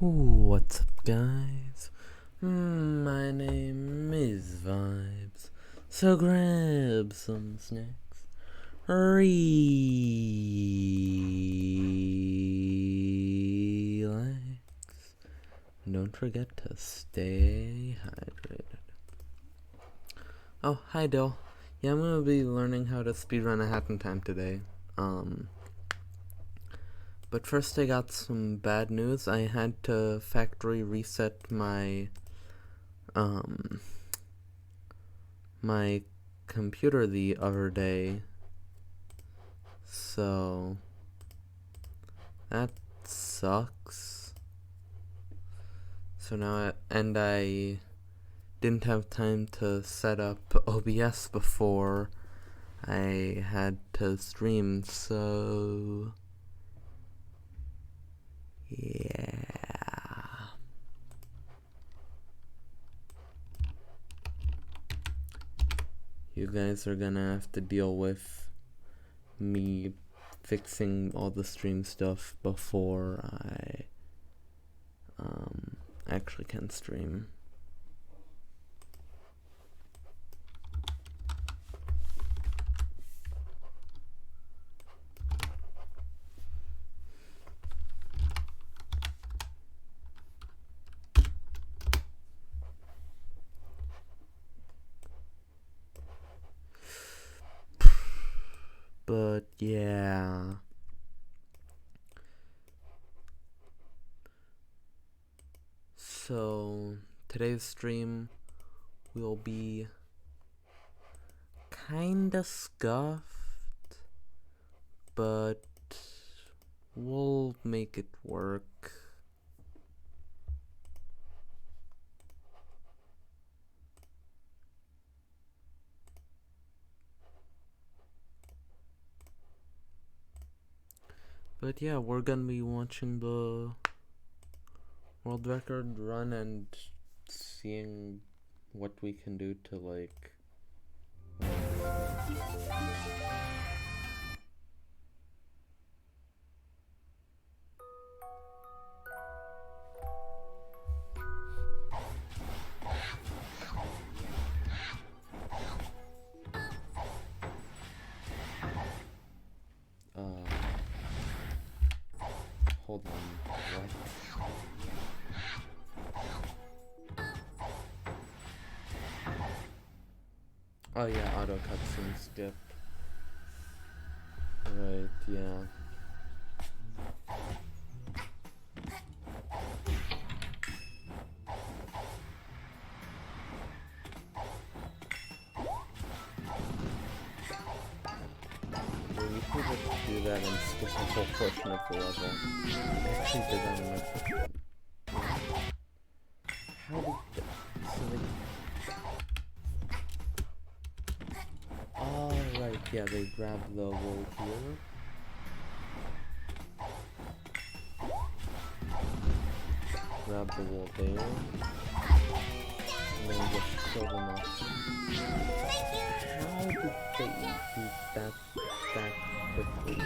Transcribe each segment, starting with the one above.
What's up, guys? My name is Vibes, so grab some snacks, relax, and don't forget to stay hydrated. Oh, hi Dill. Yeah, I'm gonna be learning how to speedrun AHiT in time today. But first I got some bad news. I had to factory reset my my computer the other day. So that sucks. So now I didn't have time to set up OBS before I had to stream, so yeah. You guys are gonna have to deal with me fixing all the stream stuff before I actually can stream. But yeah. So today's stream will be kinda scuffed, but we'll make it work. But yeah, we're gonna be watching the world record run and seeing what we can do to like hold on, what? Oh yeah, auto cutscene skip. Right, yeah. Yeah, you could just do that and skip the whole portion of the level. I actually did that in my first. How did so oh right, yeah, they grabbed the wall here. Grab the wall there. And then just kill them off. How did they do that quickly?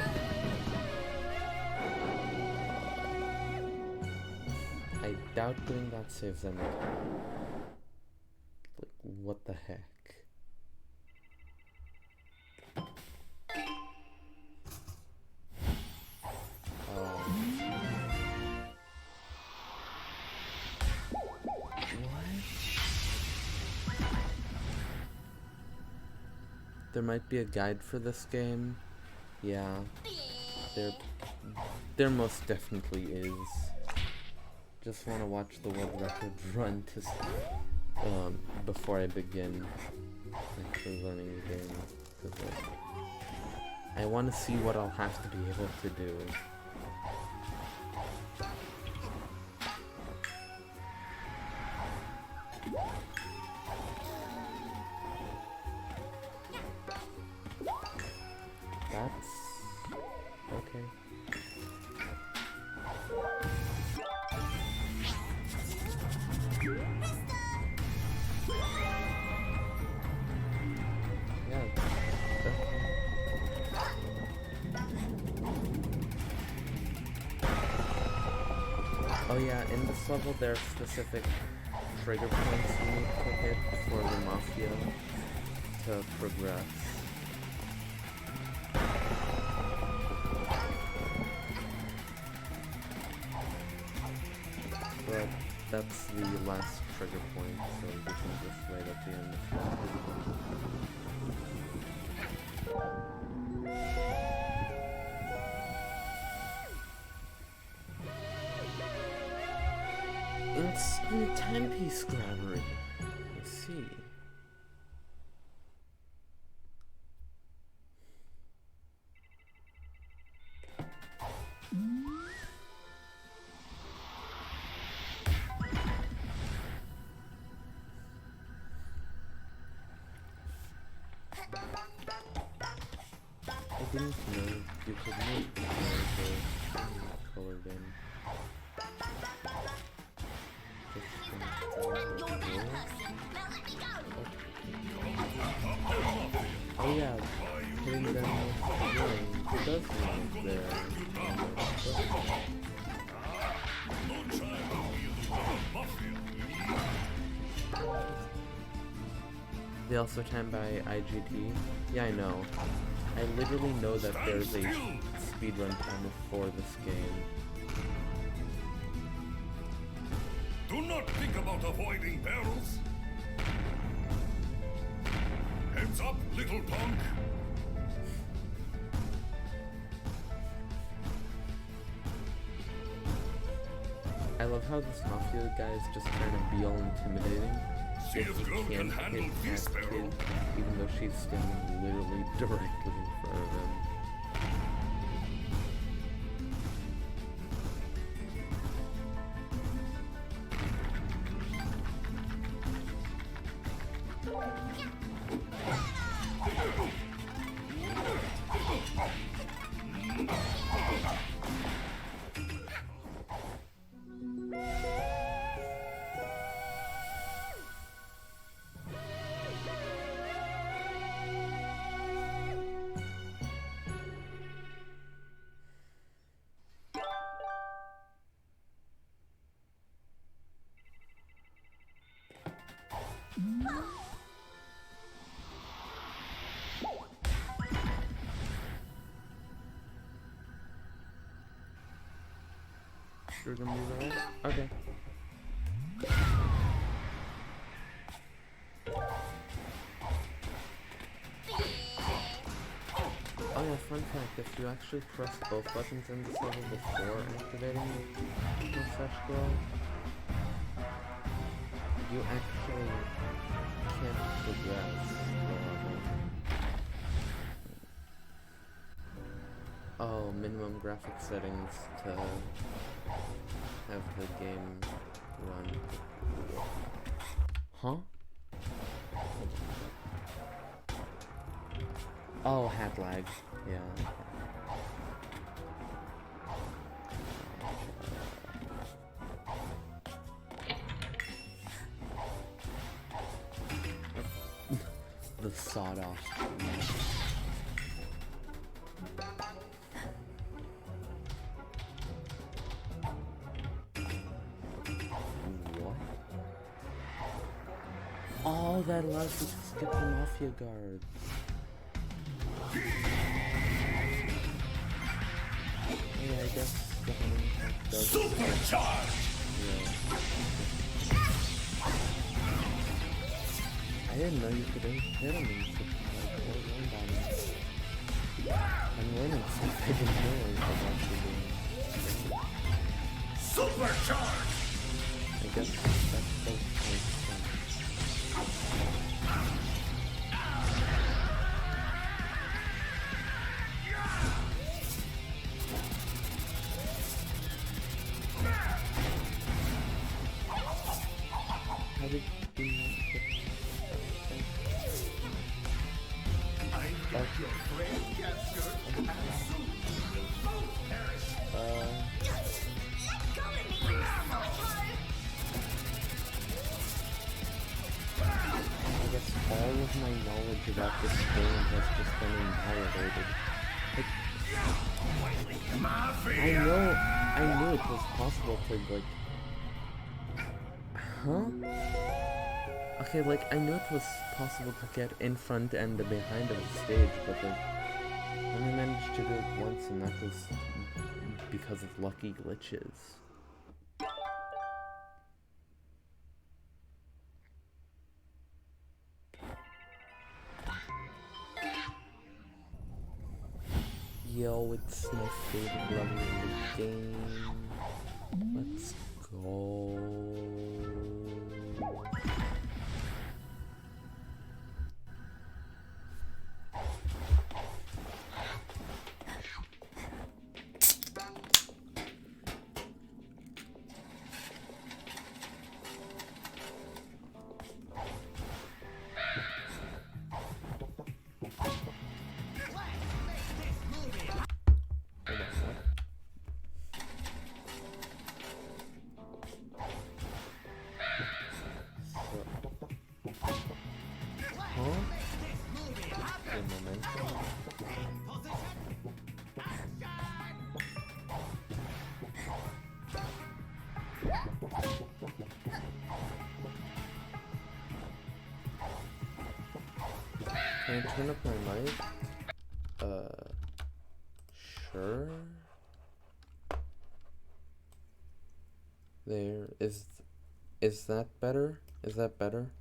I doubt doing that saves them time. Like, what the heck? There might be a guide for this game. Yeah, there most definitely is. Just want to watch the world record run to before I begin actually learning the game. 'Cause, like, I want to see what I'll have to be able to do. That's okay. Yeah. Oh yeah, in this level there are specific trigger points you need to hit for the Mafia to progress. But that's the last trigger point, so this is just right at the end. Instant 10-piece grabbery. Let's see. I didn't know you could make the colored in. Oh yeah, hitting them with range does mean there. They also time by AHiT. Yeah, I know. I literally know that there's a speedrun timer for this game. Do not think about avoiding barrels. Heads up, little punk. I love how this Mafia guy is just trying to be all intimidating. See if girl can handle this barrel. Even though she's standing literally directly in front of him. You're gonna be right? Okay. Oh yeah, fun fact, if you actually press both buttons in this level before activating the mustache scroll, you actually can't progress the level. Oh, minimum graphic settings to have the game run. Huh? Oh, hat lag. Yeah. The sawed-off. What? Oh, that allows you to skip the Mafia guards. Yeah, I guess the hunting pack does. Supercharge! Yeah. I didn't know you could hit them in such like one diamond. I'm learning stuff I didn't know I was actually doing. Supercharge! I guess that's so makes sense. How did you get I your friend captured and soon you will both perish. I guess all of my knowledge about this game has just been invalidated. I know I knew it was possible to, like... Huh? Okay, like, I knew it was possible to get in front and behind of the stage, but, like, I only managed to do it once, and that was because of lucky glitches. Yo, it's my favorite level in the game. Let's go. Can I turn up my mic? Sure. There is that better? Is that better?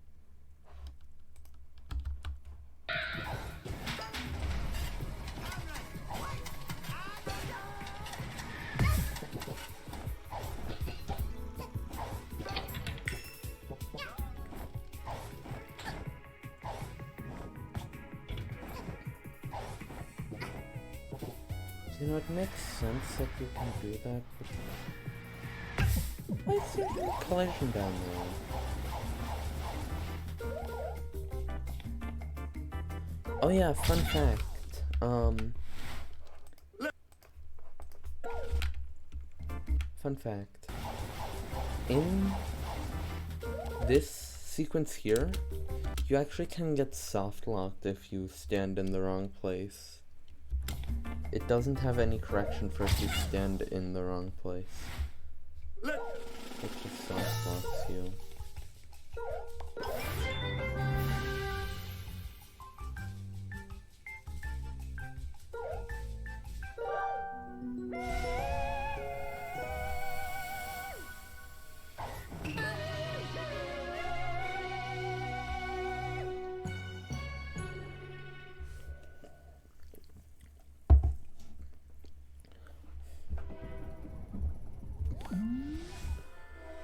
You know, it makes sense that you can do that, but why is there no collision down there? Oh yeah, fun fact. Fun fact. In this sequence here, you actually can get soft locked if you stand in the wrong place. It doesn't have any correction for if you stand in the wrong place. It just soft locks you.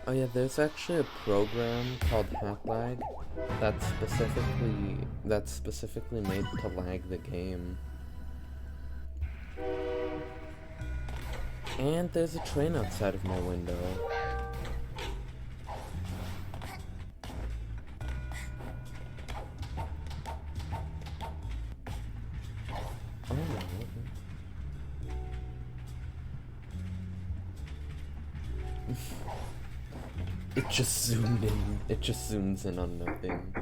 Oh yeah, there's actually a program called AHiT that's specifically made to lag the game. And there's a train outside of my window. Oh no. It just zoomed in. It just zooms in on nothing.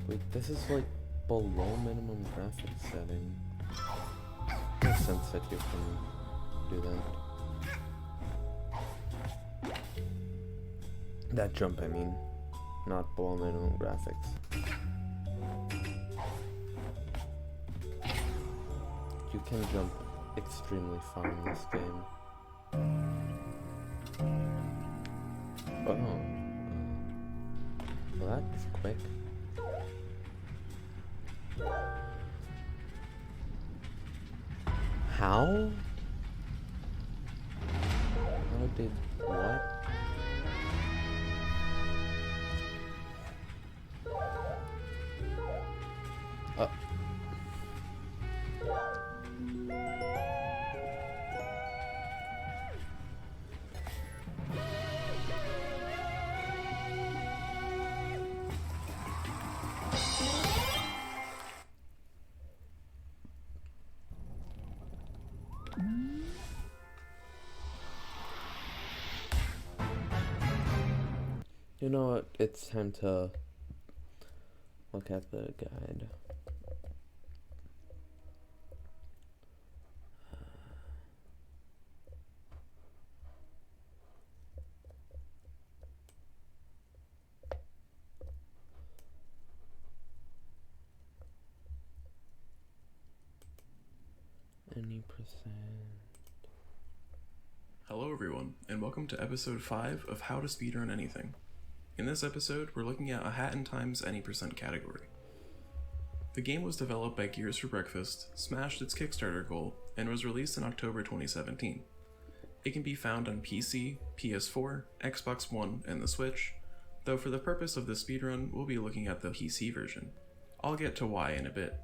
Wait, this is like below minimum graphics setting. Makes sense that you can do that. That jump, I mean. Not below minimum graphics. You can jump extremely far in this game. Oh. Well, that's quick. How? How did what? You know what? It's time to look at the guide. Any percent. Hello everyone, and welcome to episode 5 of How to Speedrun Anything. In this episode, we're looking at AHiT and Time's Any Percent category. The game was developed by Gears for Breakfast, smashed its Kickstarter goal, and was released in October 2017. It can be found on PC, PS4, Xbox One, and the Switch, though for the purpose of this speedrun, we'll be looking at the PC version. I'll get to why in a bit.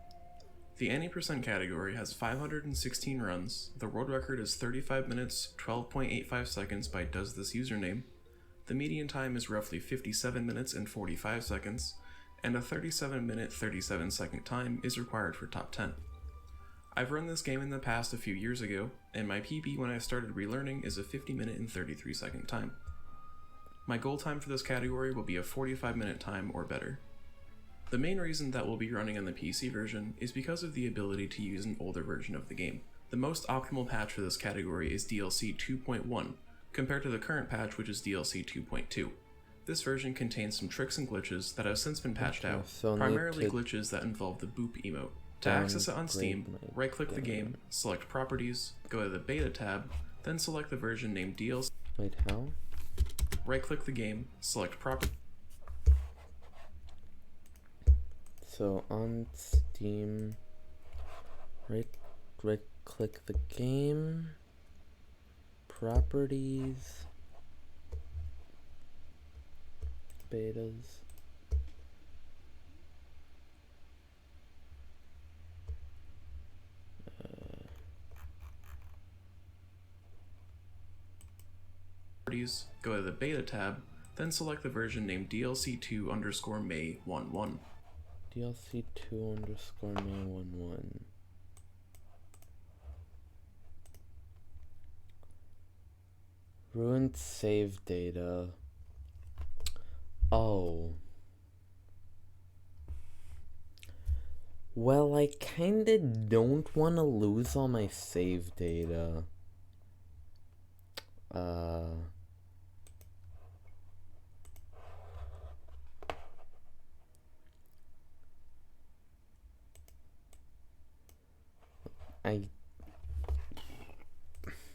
The Any Percent category has 516 runs, the world record is 35 minutes, 12.85 seconds by Does This Username, the median time is roughly 57 minutes and 45 seconds, and a 37 minute 37 second time is required for top 10. I've run this game in the past a few years ago, and my PB when I started relearning is a 50 minute and 33 second time. My goal time for this category will be a 45 minute time or better. The main reason that we'll be running on the PC version is because of the ability to use an older version of the game. The most optimal patch for this category is DLC 2.1, compared to the current patch which is DLC 2.2. This version contains some tricks and glitches that have since been patched out, primarily glitches that involve the boop emote. To access it on Steam, right-click the game, select Properties, go to the Beta tab, then select the version named DLC. Wait, how? Right-click the game, select Properties. So on Steam, right click the game, properties, betas. Go to the Beta tab, then select the version named DLC2_May11. DLC2_May11. Ruined save data. Oh. Well, I kinda don't want to lose all my save data.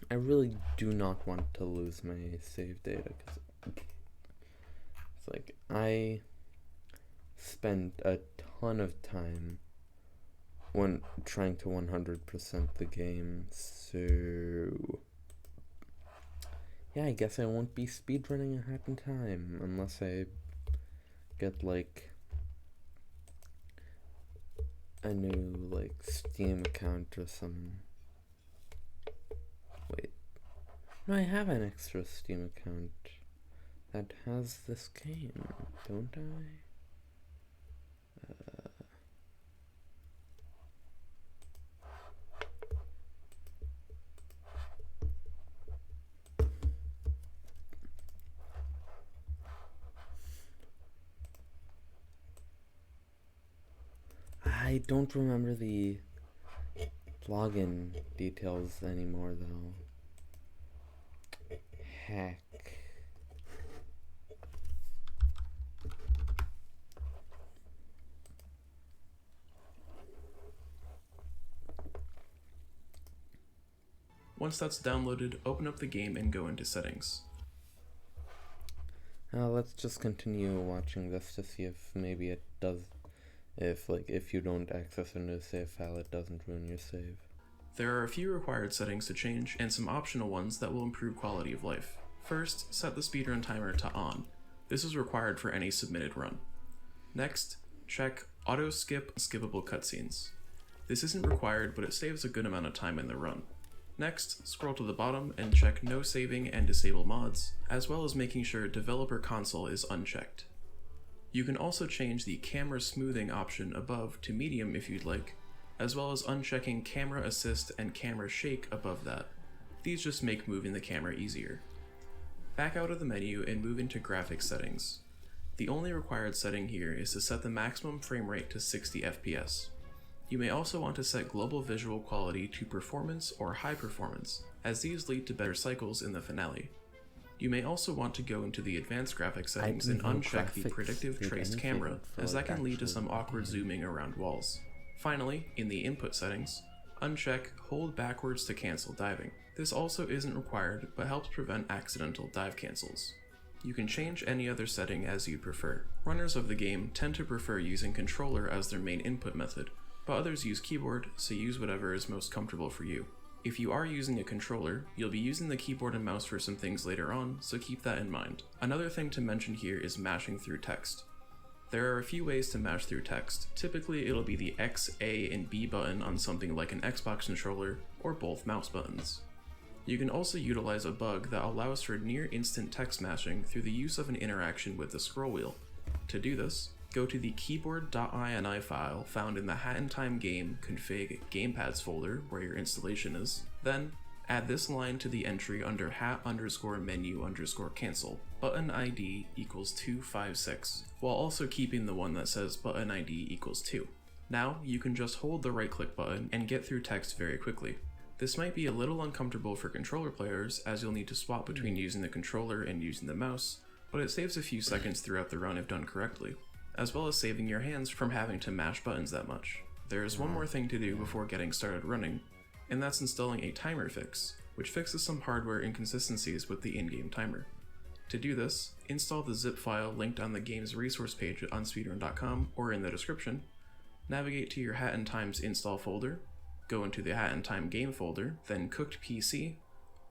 I really do not want to lose my save data because it's like I spent a ton of time when trying to 100% the game, so yeah, I guess I won't be speedrunning AHiT in Time unless I get like a new like Steam account or some. Wait, no, I have an extra Steam account that has this game, don't I? I don't remember the login details anymore, though. Heck. Once that's downloaded, open up the game and go into Settings. Let's just continue watching this to see if maybe it does. If you don't access a new save file, it doesn't ruin your save. There are a few required settings to change and some optional ones that will improve quality of life. First, set the speedrun timer to on. This is required for any submitted run. Next, check auto skip skippable cutscenes. This isn't required, but it saves a good amount of time in the run. Next, scroll to the bottom and check no saving and disable mods, as well as making sure developer console is unchecked. You can also change the camera smoothing option above to medium if you'd like, as well as unchecking camera assist and camera shake above that. These just make moving the camera easier. Back out of the menu and move into graphics settings. The only required setting here is to set the maximum frame rate to 60 FPS. You may also want to set global visual quality to performance or high performance, as these lead to better cycles in the finale. You may also want to go into the advanced graphics settings and uncheck the predictive traced camera, as that can lead to some awkward zooming around walls. Finally, in the input settings, Uncheck hold backwards to cancel diving. This also isn't required, but helps prevent accidental dive cancels. You can change any other setting as you prefer. Runners of the game tend to prefer using controller as their main input method, but others use keyboard, so use whatever is most comfortable for you. If you are using a controller, you'll be using the keyboard and mouse for some things later on, so keep that in mind. Another thing to mention here is mashing through text. There are a few ways to mash through text. Typically it'll be the X, A, and B button on something like an Xbox controller, or both mouse buttons. You can also utilize a bug that allows for near instant text mashing through the use of an interaction with the scroll wheel. To do this, go to the keyboard.ini file found in the Hat in Time game config gamepads folder where your installation is. Then, add this line to the entry under hat_menu_cancel, button ID equals 256, while also keeping the one that says button ID equals 2. Now, you can just hold the right click button and get through text very quickly. This might be a little uncomfortable for controller players, as you'll need to swap between using the controller and using the mouse, but it saves a few seconds throughout the run if done correctly, as well as saving your hands from having to mash buttons that much. There is one more thing to do before getting started running, and that's installing a timer fix, which fixes some hardware inconsistencies with the in-game timer. To do this, install the zip file linked on the game's resource page on speedrun.com or in the description, navigate to your Hat in Time's install folder, go into the Hat in Time game folder, then cooked PC,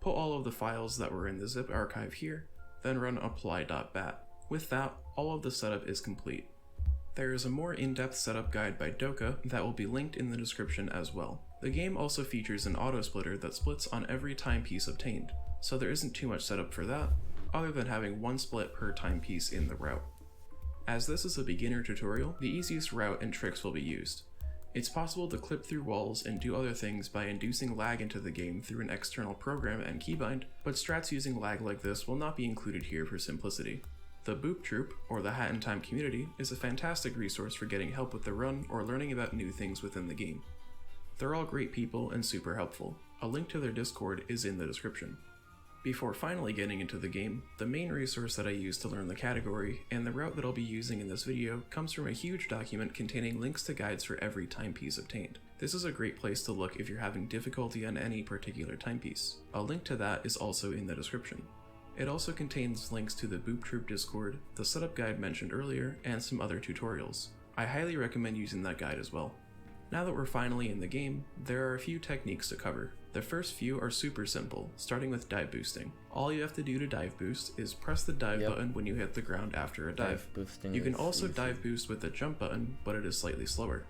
put all of the files that were in the zip archive here, then run apply.bat. With that, all of the setup is complete. There is a more in-depth setup guide by Doka that will be linked in the description as well. The game also features an auto splitter that splits on every timepiece obtained, so there isn't too much setup for that, other than having one split per timepiece in the route. As this is a beginner tutorial, the easiest route and tricks will be used. It's possible to clip through walls and do other things by inducing lag into the game through an external program and keybind, but strats using lag like this will not be included here for simplicity. The Boop Troop, or the Hat in Time community, is a fantastic resource for getting help with the run or learning about new things within the game. They're all great people and super helpful. A link to their Discord is in the description. Before finally getting into the game, the main resource that I use to learn the category, and the route that I'll be using in this video, comes from a huge document containing links to guides for every timepiece obtained. This is a great place to look if you're having difficulty on any particular timepiece. A link to that is also in the description. It also contains links to the Boop Troop Discord, the setup guide mentioned earlier, and some other tutorials. I highly recommend using that guide as well. Now that we're finally in the game, there are a few techniques to cover. The first few are super simple, starting with dive boosting. All you have to do to dive boost is press the dive button when you hit the ground after a dive. You can also dive boost with the jump button, but it is slightly slower.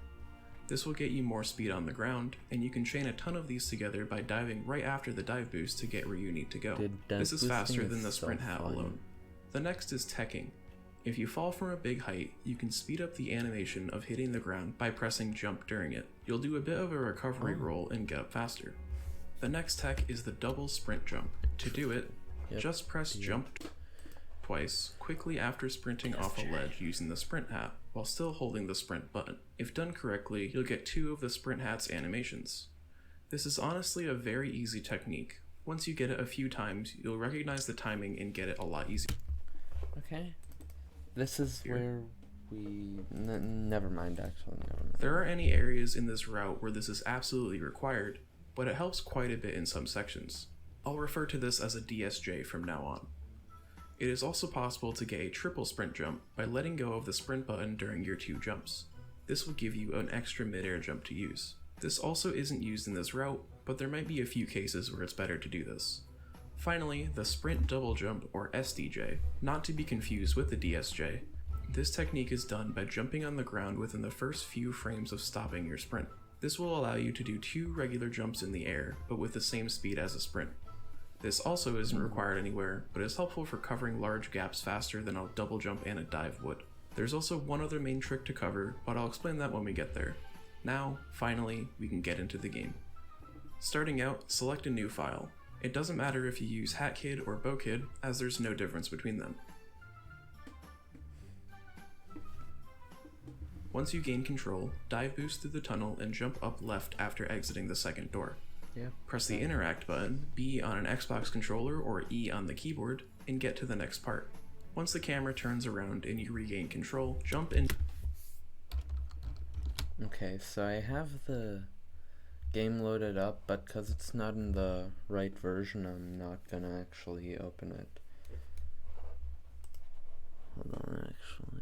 This will get you more speed on the ground, and you can chain a ton of these together by diving right after the dive boost to get where you need to go. This is faster than the sprint hat alone. The next is teching. If you fall from a big height, you can speed up the animation of hitting the ground by pressing jump during it. You'll do a bit of a recovery roll and get up faster. The next tech is the double sprint jump. To do it, just press jump twice quickly after sprinting off a ledge using the sprint hat, while still holding the sprint button. If done correctly, you'll get 2 of the sprint hat's animations. This is honestly a very easy technique. Once you get it a few times, you'll recognize the timing and get it a lot easier. Okay. This is where we... never mind, actually, never mind. There are any areas in this route where this is absolutely required, but it helps quite a bit in some sections. I'll refer to this as a DSJ from now on. It is also possible to get a triple sprint jump by letting go of the sprint button during your 2 jumps. This will give you an extra mid-air jump to use. This also isn't used in this route, but there might be a few cases where it's better to do this. Finally, the sprint double jump, or SDJ, not to be confused with the DSJ. This technique is done by jumping on the ground within the first few frames of stopping your sprint. This will allow you to do 2 regular jumps in the air, but with the same speed as a sprint. This also isn't required anywhere, but is helpful for covering large gaps faster than a double jump and a dive would. There's also one other main trick to cover, but I'll explain that when we get there. Now, finally, we can get into the game. Starting out, select a new file. It doesn't matter if you use HATKid or BoKid, as there's no difference between them. Once you gain control, dive boost through the tunnel and jump up left after exiting the second door. Press the interact button, B on an Xbox controller or E on the keyboard, and get to the next part. Once the camera turns around and you regain control, jump in. Okay, so I have the game loaded up, but because it's not in the right version, I'm not gonna actually open it. Hold on, actually.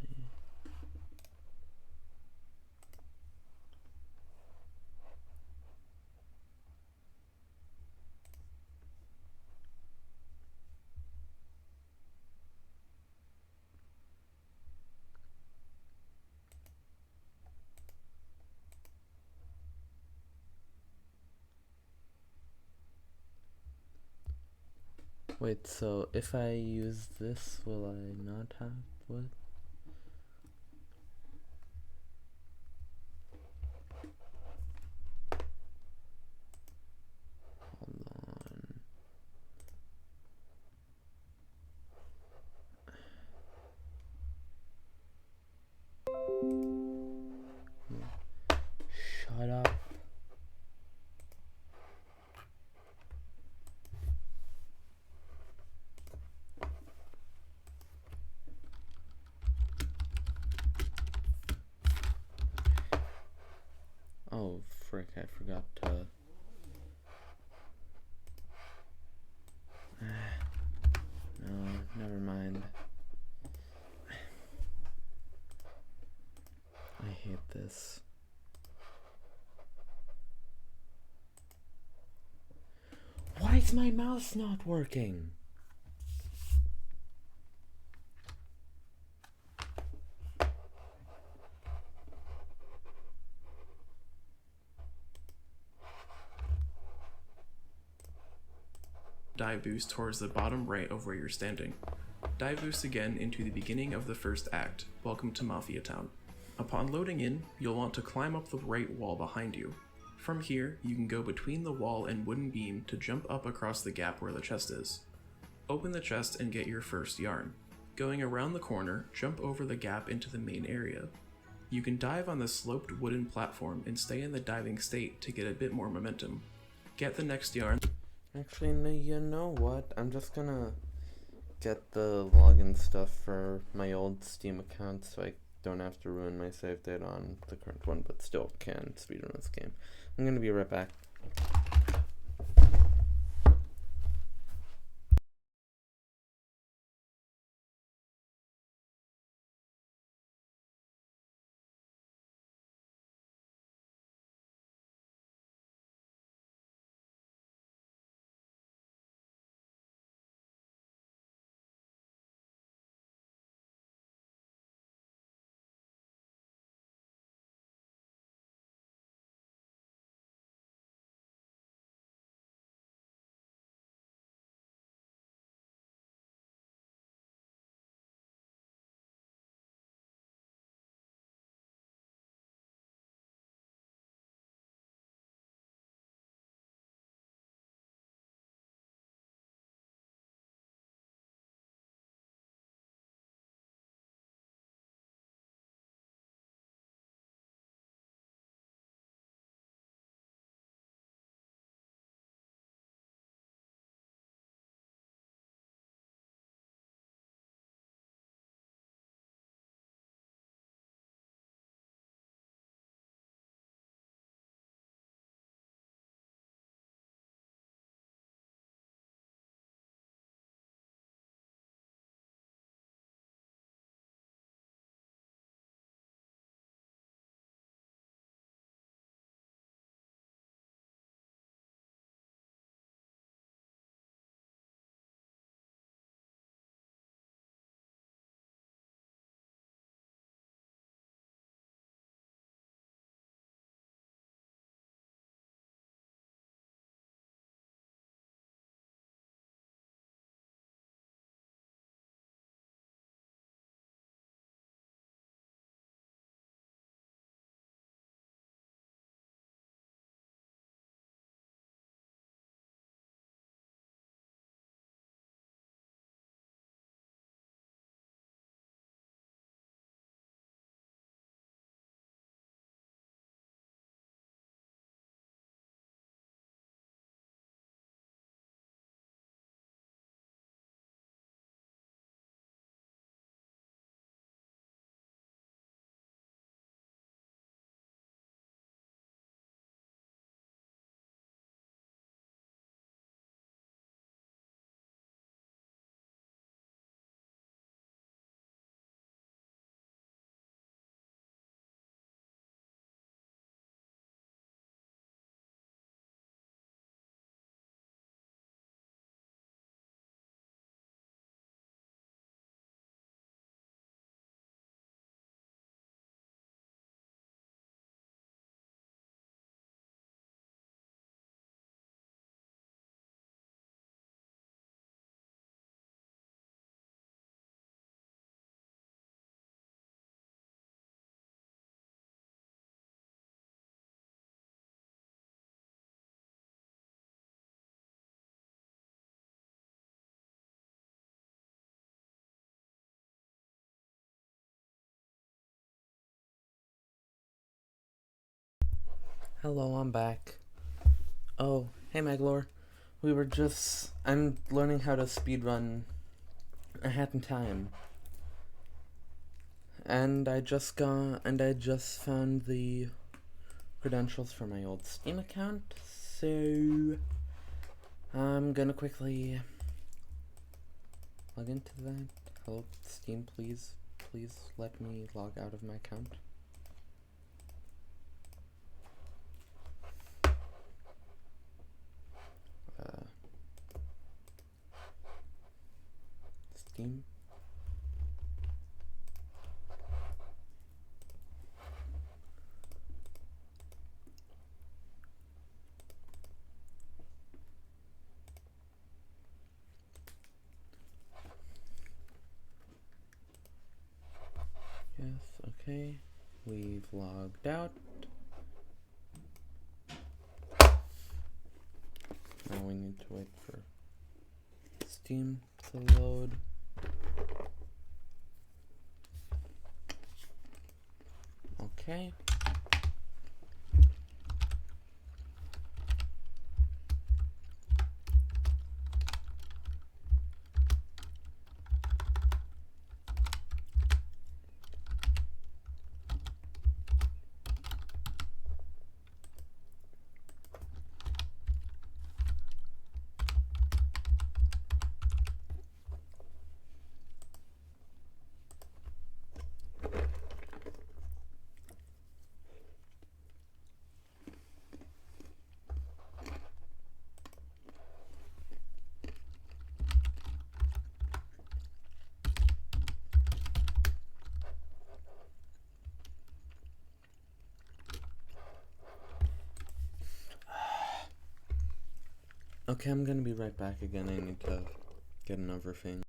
Wait, so if I use this, will I not have what? Hold on. Shut up. Oh, frick, I forgot to... No, never mind. I hate this. Why is my mouse not working? Dive boost towards the bottom right of where you're standing. Dive boost again into the beginning of the first act. Welcome to Mafia Town. Upon loading in, you'll want to climb up the right wall behind you. From here, you can go between the wall and wooden beam to jump up across the gap where the chest is. Open the chest and get your first yarn. Going around the corner, jump over the gap into the main area. You can dive on the sloped wooden platform and stay in the diving state to get a bit more momentum. Get the next yarn. Actually, no, you know what? I'm just gonna get the login stuff for my old Steam account so I don't have to ruin my save data on the current one, but still can speedrun this game. I'm gonna be right back. Hello, I'm back. Oh, hey Maglor. I'm learning how to speedrun a hat in time. And I just found the credentials for my old Steam account, so I'm gonna quickly log into that. Hello, Steam, please let me log out of my account. Steam. Yes, okay. We've logged out. Now we need to wait for Steam to load. Okay. Okay, I'm gonna be right back again. I need to get another thing.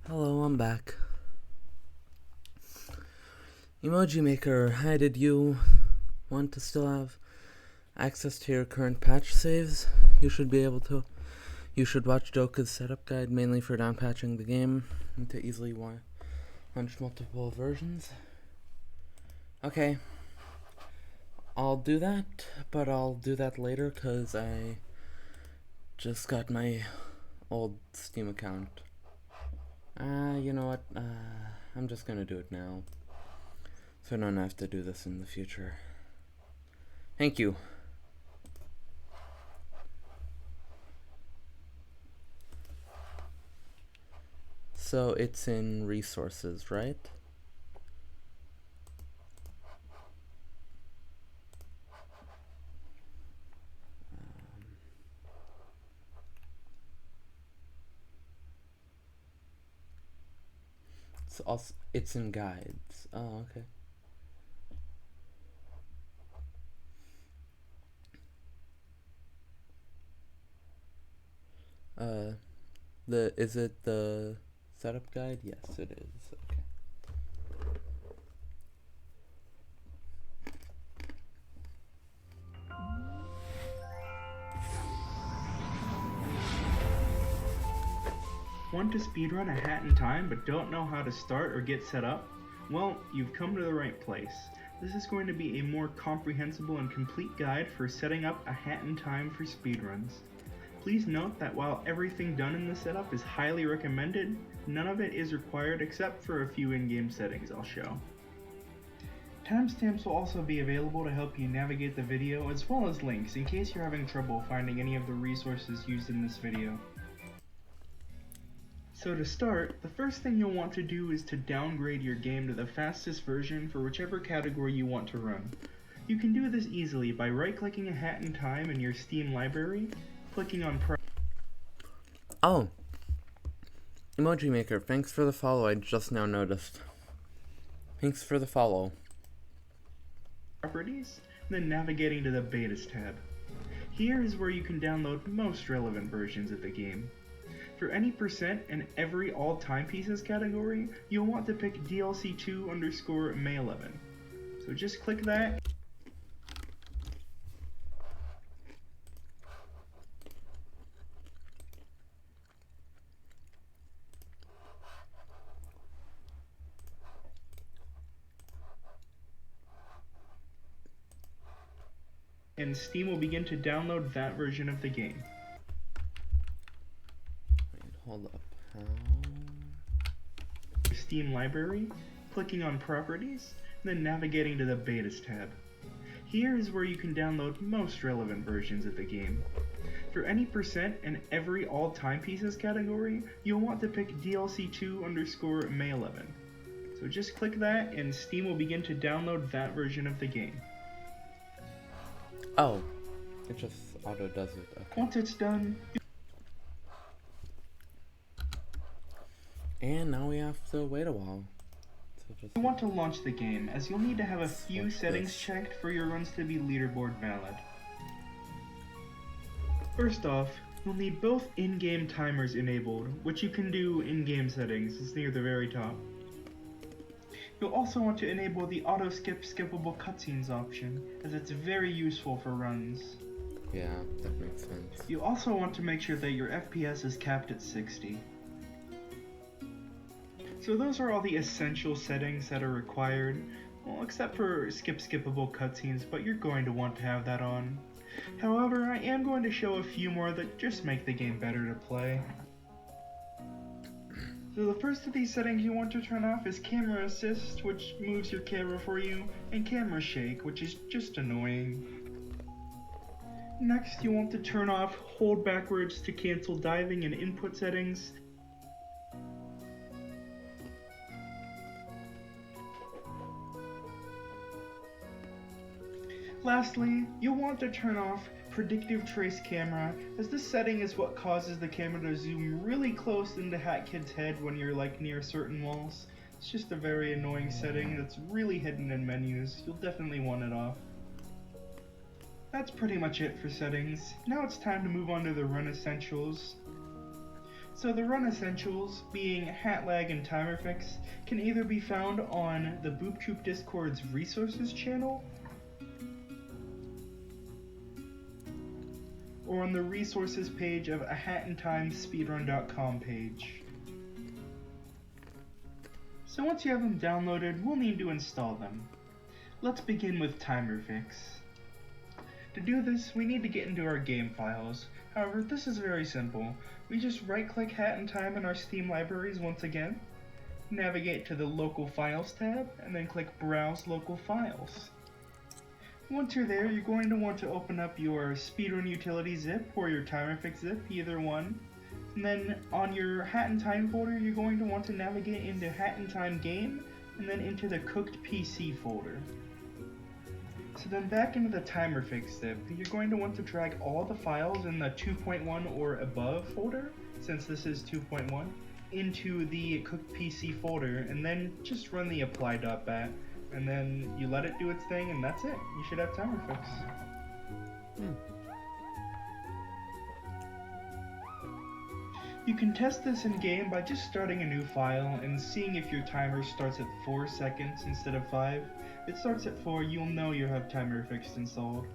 Hello, I'm back. Emoji Maker, hi, did you want to still have access to your current patch saves? You should be able to. You should watch Joka's setup guide, mainly for downpatching the game and to easily launch multiple versions. Okay. I'll do that, but I'll do that later because I just got my old Steam account. You know what? I'm just gonna do it now. So I don't have to do this in the future. Thank you. So it's in resources, right? It's in guides. Oh, okay. Is it the setup guide? Yes, it is. Okay. Want to speedrun a hat in time but don't know how to start or get set up? Well, you've come to the right place. This is going to be a more comprehensible and complete guide for setting up a hat in time for speedruns. Please note that while everything done in the setup is highly recommended, none of it is required except for a few in-game settings I'll show. Timestamps will also be available to help you navigate the video, as well as links in case you're having trouble finding any of the resources used in this video. So to start, the first thing you'll want to do is to downgrade your game to the fastest version for whichever category you want to run. You can do this easily by right-clicking a hat in time in your Steam library, clicking on Oh. Emoji Maker, thanks for the follow. I just now noticed. Thanks for the follow. Properties, then navigating to the Betas tab. Here is where you can download most relevant versions of the game. For any percent in every all timepieces category, you'll want to pick DLC2_May11. So just click that. And Steam will begin to download that version of the game. Wait, hold up. How? Steam library, clicking on Properties, then navigating to the Betas tab. Here is where you can download most relevant versions of the game. For any percent in every all timepieces category, you'll want to pick DLC2_May11. So just click that and Steam will begin to download that version of the game. Oh. It just auto does it. Okay. Once it's done, And now we have to wait a while. So just you want to launch the game, as you'll need to have a few like settings this. checked for your runs to be leaderboard valid. First off, you'll need both in-game timers enabled, which you can do in-game settings. It's near the very top. You'll also want to enable the auto-skip skippable cutscenes option, as it's very useful for runs. Yeah, that makes sense. You also want to make sure that your FPS is capped at 60. So those are all the essential settings that are required, well, except for skippable cutscenes, but you're going to want to have that on. However, I am going to show a few more that just make the game better to play. So the first of these settings you want to turn off is Camera Assist, which moves your camera for you, and Camera Shake, which is just annoying. Next, you want to turn off Hold Backwards to cancel diving and input settings. Lastly, you'll want to turn off Predictive Trace Camera, as this setting is what causes the camera to zoom really close into Hat Kid's head when you're like near certain walls. It's just a very annoying setting that's really hidden in menus. You'll definitely want it off. That's pretty much it for settings. Now it's time to move on to the run essentials. So the run essentials, being hat lag and timer fix, can either be found on the BoopTube Discord's resources channel, or on the resources page of AHiT page. So once you have them downloaded, we'll need to install them. Let's begin with timer fix. To do this, we need to get into our game files. However, this is very simple. We just right-click Hat and Time in our Steam libraries once again, navigate to the Local Files tab, and then click Browse Local Files. Once you're there, you're going to want to open up your Speedrun utility zip or your timer fix zip, either one. And then on your Hat and Time folder, you're going to want to navigate into Hat and Time Game, and then into the Cooked PC folder. So then back into the timer fix zip, you're going to want to drag all the files in the 2.1 or above folder, since this is 2.1, into the Cooked PC folder, and then just run the apply.bat, and then you let it do its thing, and that's it. You should have timer fix. You can test this in game by just starting a new file and seeing if your timer starts at 4 seconds instead of 5. If it starts at 4, you'll know you have timer fixed installed.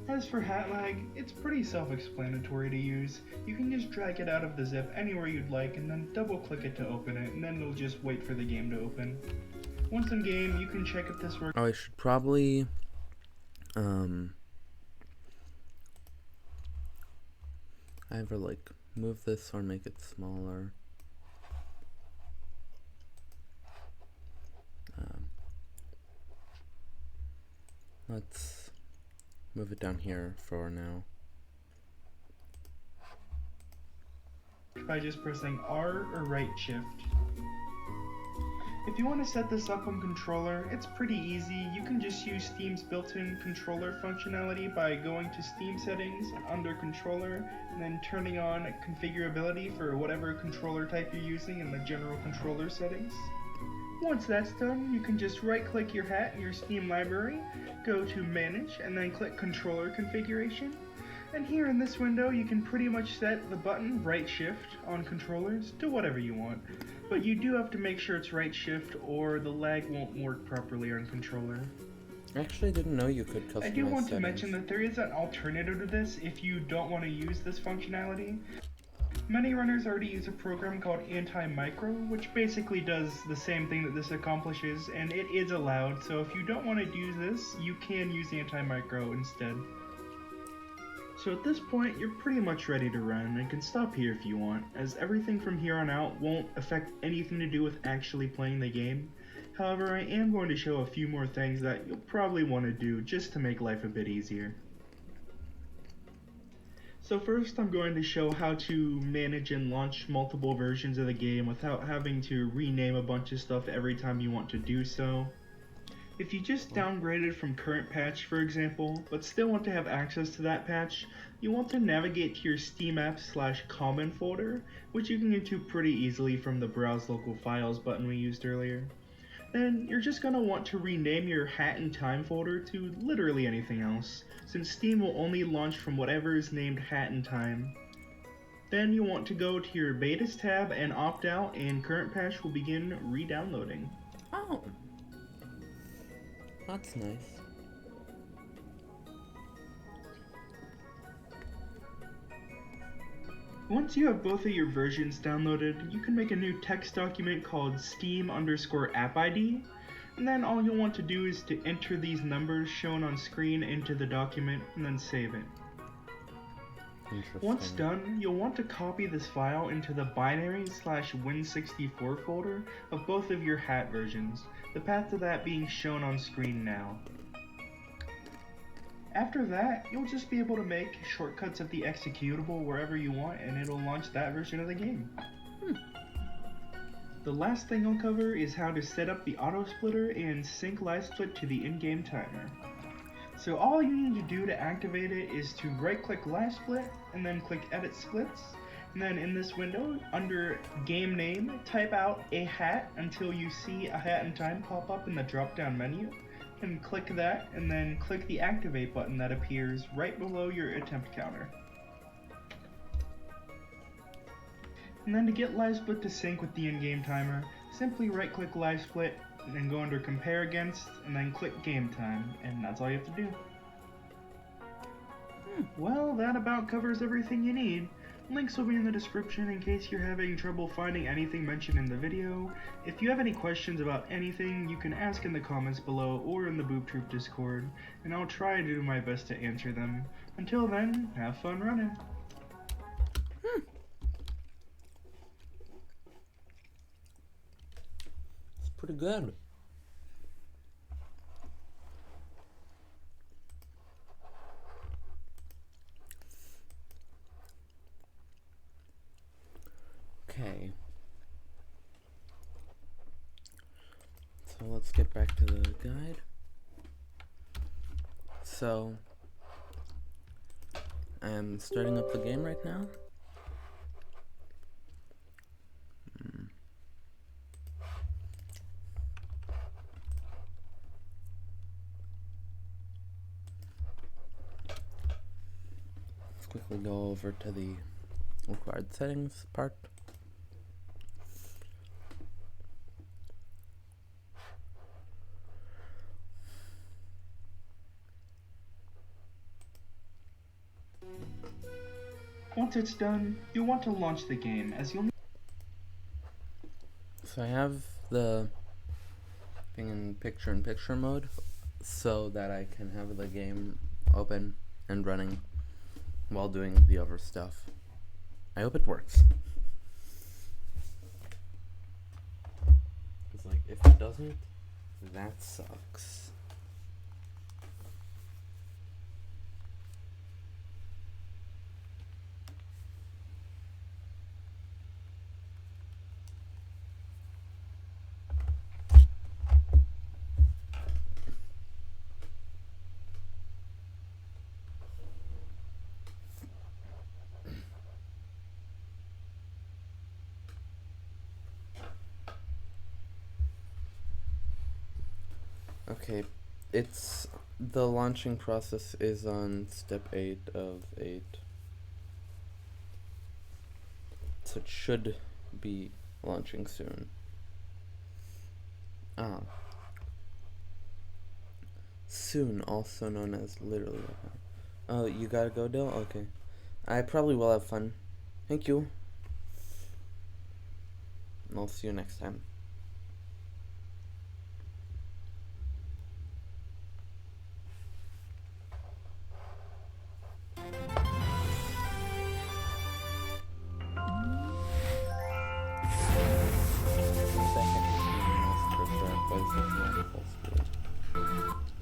As for hat lag, it's pretty self-explanatory to use. You can just drag it out of the zip anywhere you'd like and then double click it to open it, and then it'll just wait for the game to open. Once in game, you can check if this works. Oh, I should probably either like move this or make it smaller. Let's move it down here for now. By just pressing R or right shift. If you want to set this up on controller, it's pretty easy. You can just use Steam's built-in controller functionality by going to Steam settings under controller and then turning on configurability for whatever controller type you're using in the general controller settings. Once that's done, you can just right-click your hat in your Steam library, go to Manage, and then click Controller Configuration. And here in this window, you can pretty much set the button right shift on controllers to whatever you want. But you do have to make sure it's right shift or the lag won't work properly on controller. I actually didn't know you could customize I do want to settings. mention that there is an alternative to this if you don't want to use this functionality. Many runners already use a program called Anti-Micro, which basically does the same thing that this accomplishes, and it is allowed, so if you don't want to do this, you can use Anti-Micro instead. So at this point, you're pretty much ready to run, and can stop here if you want, as everything from here on out won't affect anything to do with actually playing the game. However, I am going to show a few more things that you'll probably want to do just to make life a bit easier. So first I'm going to show how to manage and launch multiple versions of the game without having to rename a bunch of stuff every time you want to do so. If you just downgraded from current patch, for example, but still want to have access to that patch, you want to navigate to your Steam Apps/Common folder, which you can get to pretty easily from the Browse Local Files button we used earlier. Then you're just going to want to rename your Hat and Time folder to literally anything else, since Steam will only launch from whatever is named Hat and Time. Then you want to go to your Betas tab and opt out, and current patch will begin re-downloading. Oh, that's nice. Once you have both of your versions downloaded, you can make a new text document called Steam_AppID, and then all you'll want to do is to enter these numbers shown on screen into the document and then save it. Once done, you'll want to copy this file into the binary/Win64 folder of both of your hat versions, the path to that being shown on screen now. After that, you'll just be able to make shortcuts of the executable wherever you want, and it'll launch that version of the game. The last thing I'll cover is how to set up the auto splitter and sync live split to the in-game timer. So all you need to do to activate it is to right-click live split and then click edit splits, and then in this window, under game name, type out AHiT until you see a hat and time pop up in the drop-down menu. And click that, and then click the activate button that appears right below your attempt counter. And then to get live split to sync with the in-game timer, simply right click live split and then go under compare against and then click game time, and that's all you have to do. Well, that about covers everything you need. Links will be in the description in case you're having trouble finding anything mentioned in the video. If you have any questions about anything, you can ask in the comments below or in the Boob Troop Discord, and I'll try to do my best to answer them. Until then, have fun running. It's pretty good. Okay. So let's get back to the guide. So I'm starting up the game right now. Let's quickly go over to the required settings part. Once it's done, you'll want to launch the game, as you'll need. So I have the thing in picture-in-picture mode so that I can have the game open and running while doing the other stuff. I hope it works. It's like, if it doesn't, that sucks. Okay, the launching process is on step 8 of 8. So it should be launching soon. Soon, also known as literally. Oh, you gotta go, Dill? Okay. I probably will have fun. Thank you. And I'll see you next time.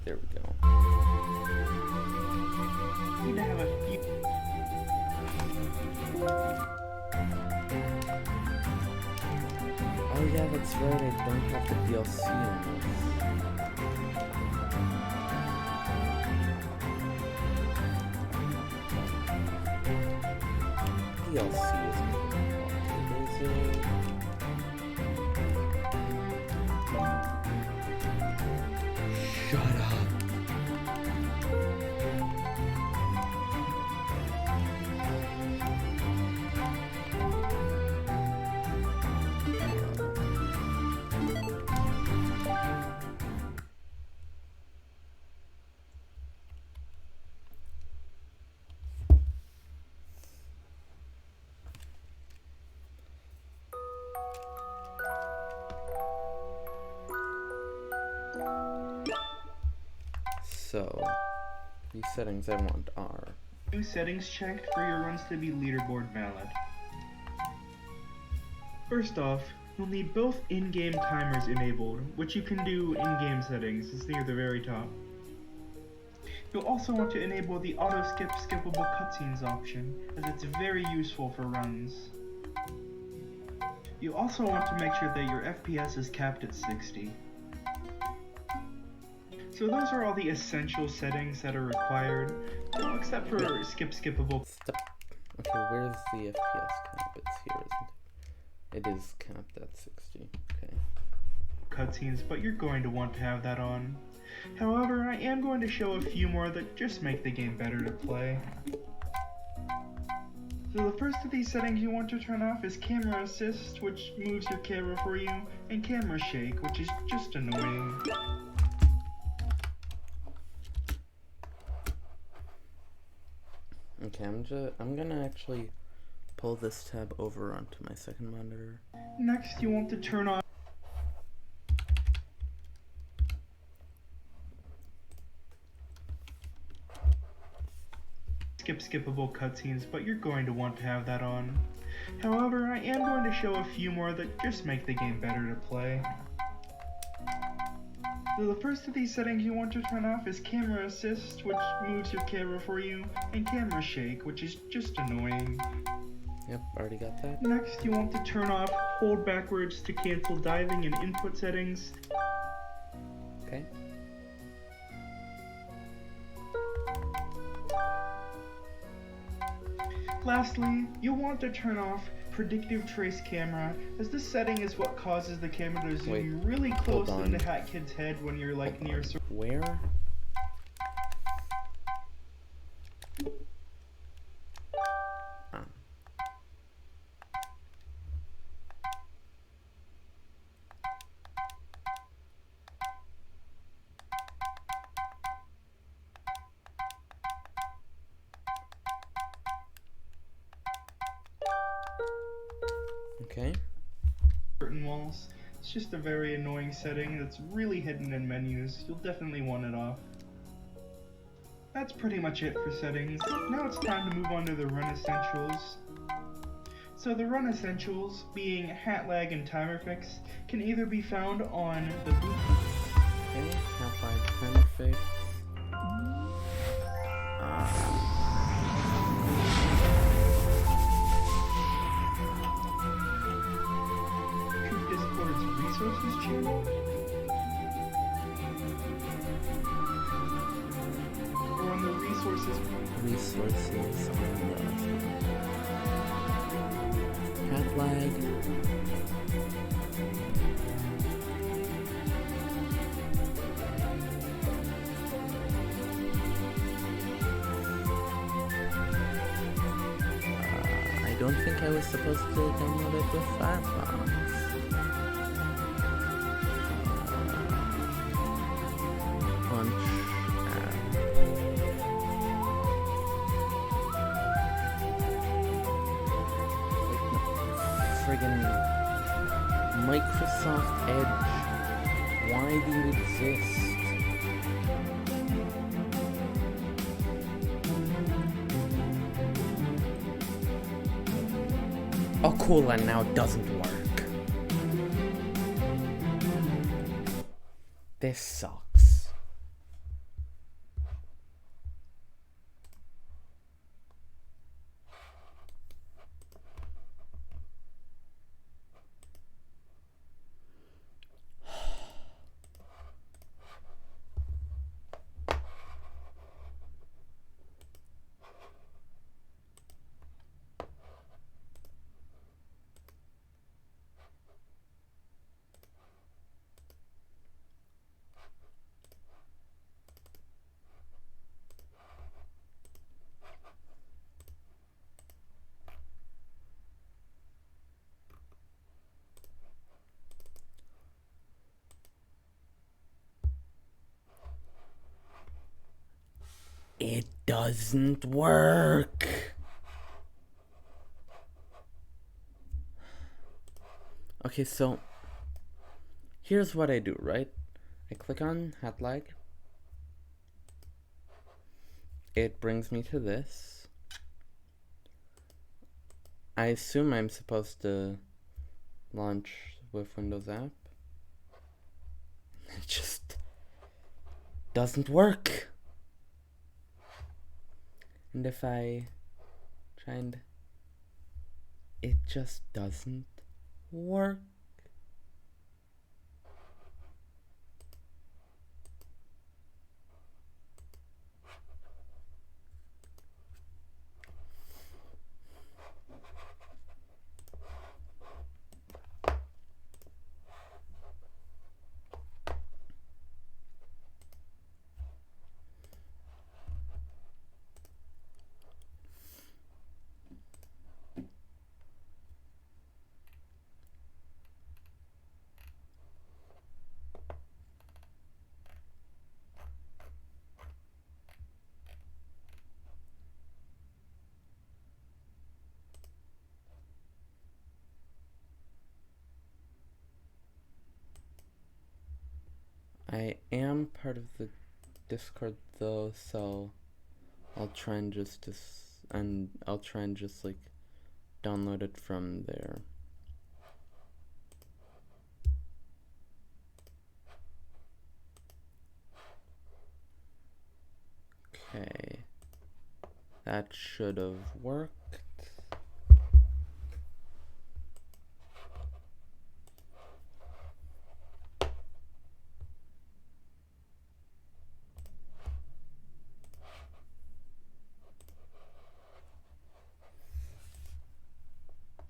There we go. Need to have a few. Oh yeah, that's right, I don't have the DLC in this. DLC isn't important, is it? Shut up. So, the settings I want are... New settings checked for your runs to be leaderboard valid. First off, you'll need both in-game timers enabled, which you can do in-game settings. It's near the very top. You'll also want to enable the auto-skip skippable cutscenes option, as it's very useful for runs. You also want to make sure that your FPS is capped at 60. So those are all the essential settings that are required, well, except for skippable. Stop. Okay, where's the FPS cap? It's here, isn't it? It is capped at 60. Okay. Cutscenes, but you're going to want to have that on. However, I am going to show a few more that just make the game better to play. So the first of these settings you want to turn off is camera assist, which moves your camera for you, and camera shake, which is just annoying. Okay, I'm gonna actually pull this tab over onto my second monitor. Next, you want to turn on skippable cutscenes, but you're going to want to have that on. However, I am going to show a few more that just make the game better to play. So the first of these settings you want to turn off is camera assist, which moves your camera for you, and camera shake, which is just annoying. Yep, already got that. Next, you want to turn off hold backwards to cancel diving and input settings. Okay. Lastly, you'll want to turn off predictive trace camera, as this setting is what causes the camera to zoom really close into AHiT's head when you're like near. Where? Ah. Okay. Curtain walls. It's just a very annoying setting that's really hidden in menus. You'll definitely want it off. That's pretty much it for settings. Now it's time to move on to the run essentials. So the run essentials, being hat lag and timer fix, can either be found on the boot. Okay, Half-Life timer fix. True Discord's resources channel. Or on the resources. Resources on the hat lag. I don't think I was supposed to download it with Firefox. Punch app. Friggin' Microsoft Edge. Why do you exist? Oh cool, and now it doesn't work. This sucks. It doesn't work. Okay, so here's what I do, right? I click on hat lag. It brings me to this. I assume I'm supposed to launch with Windows app. It just doesn't work. And if I try and it just doesn't work. I am part of the Discord though, so I'll try and just like download it from there. Okay, that should have worked.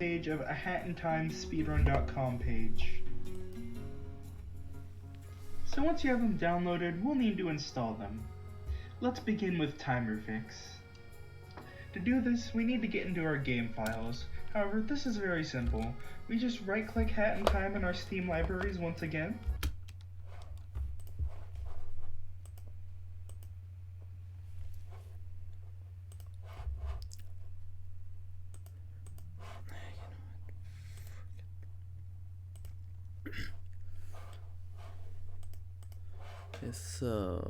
Page of AHiT page. So once you have them downloaded, we'll need to install them. Let's begin with Timer Fix. To do this, we need to get into our game files. However, this is very simple. We just right-click Hat and Time in our Steam libraries once again. Okay, so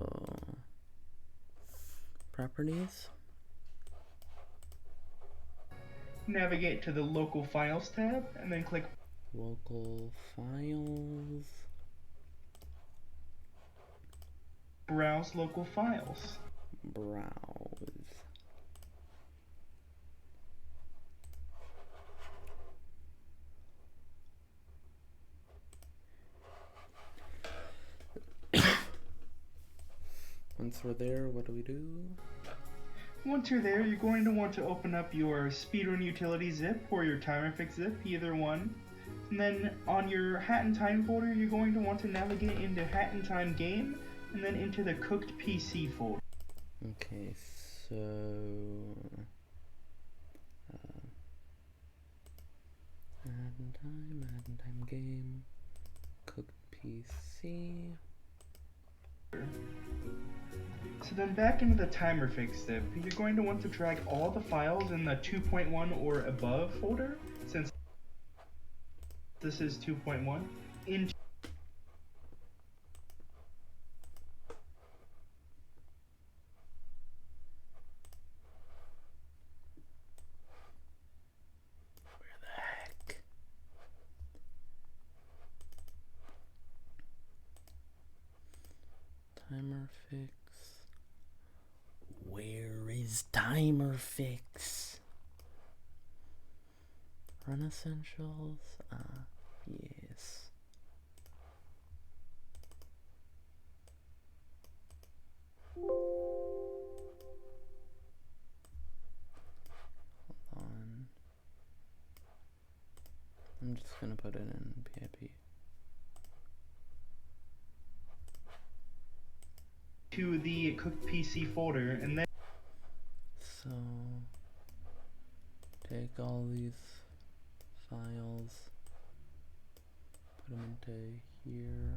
properties. Navigate to the Local Files tab, and then click Local files. Browse Local Files. Browse. Once we're there, what do we do? Once you're there, you're going to want to open up your Speedrun utility zip or your Timer Fix zip, either one. And then on your Hat and Time folder, you're going to want to navigate into Hat and Time game, and then into the Cooked PC folder. Okay, so Hat and Time game, Cooked PC. So then back into the Timer Fix zip, you're going to want to drag all the files in the 2.1 or above folder, since this is 2.1, into Where the heck? Timer Fix. Where is Timer Fix? Run Essentials? Yes. Hold on. I'm just gonna put it in PIP. to the Cooked PC folder, and then So take all these files, put them into here.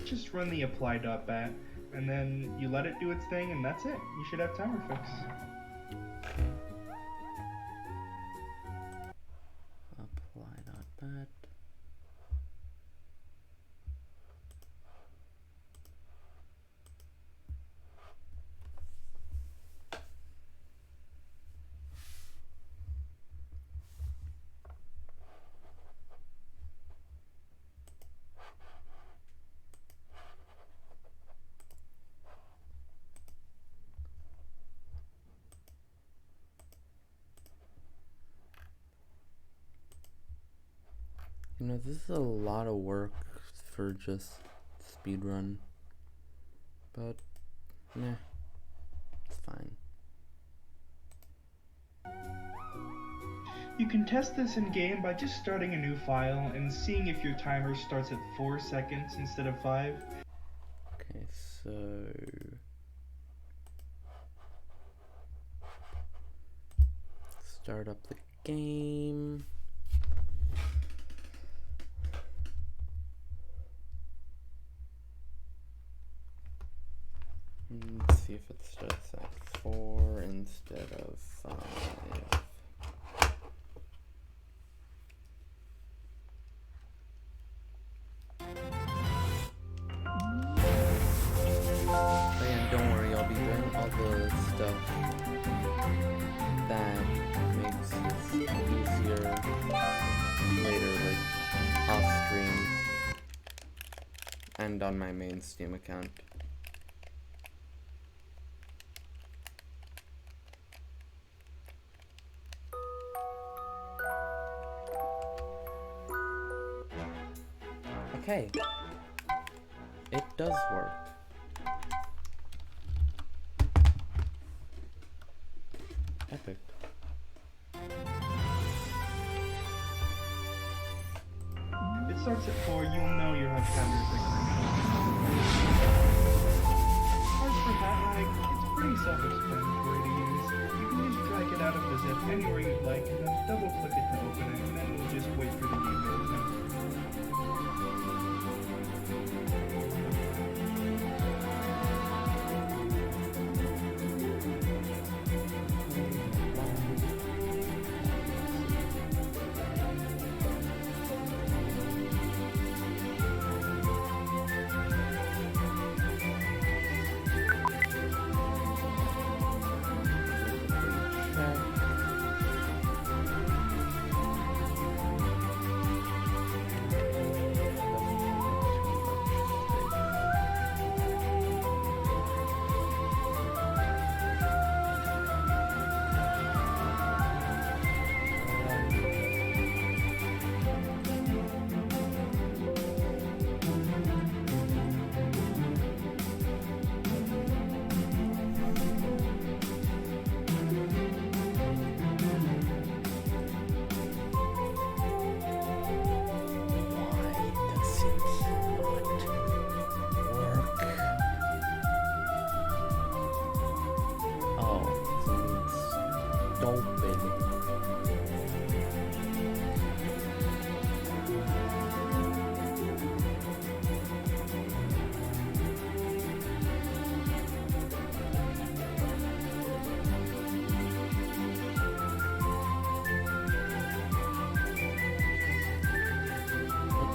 just run the apply.bat, and then you let it do its thing, and that's it. You should have Timer Fix. Apply.bat. You know, this is a lot of work for just speedrun, but nah, it's fine. You can test this in game by just starting a new file and seeing if your timer starts at 4 seconds instead of 5. Okay, so start up the game. Let's see if it starts at 4 instead of 5. all the stuff that makes this easier later, like off stream and on my main Steam account. Okay, it does work. Epic. It starts at 4, you'll know you have counter As for hat lag, it's pretty self-explanatory to use. You can just drag it out of the zip anywhere you'd like and then double click it to open it, and then you'll just wait for the game to open.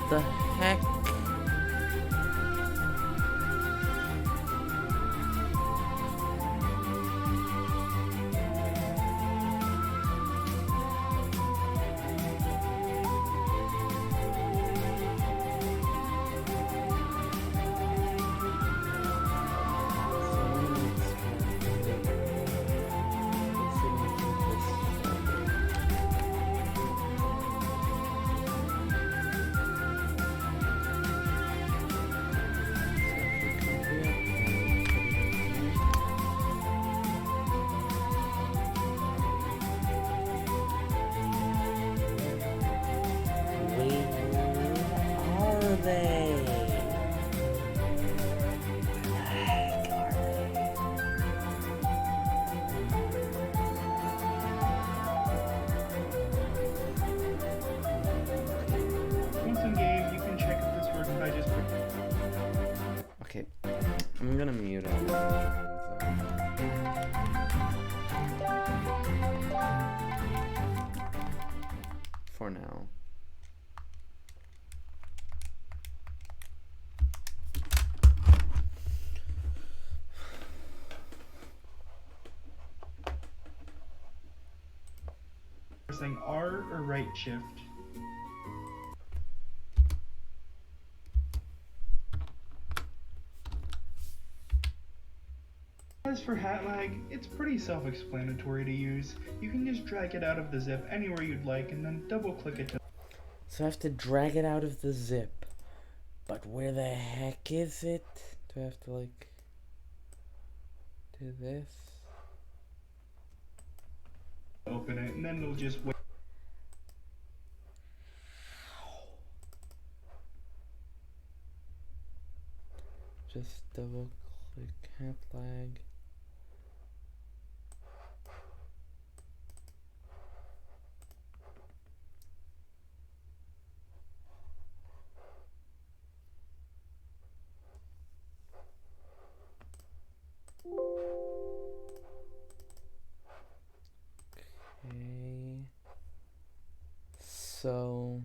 The heck? Okay, I'm gonna mute all the for now. Pressing R or right shift. As for hat lag, it's pretty self-explanatory to use. You can just drag it out of the zip anywhere you'd like and then double click it to... So I have to drag it out of the zip. But where the heck is it? Do I have to like do this? Open it and then it'll just wait. Just double click hat lag. Okay. So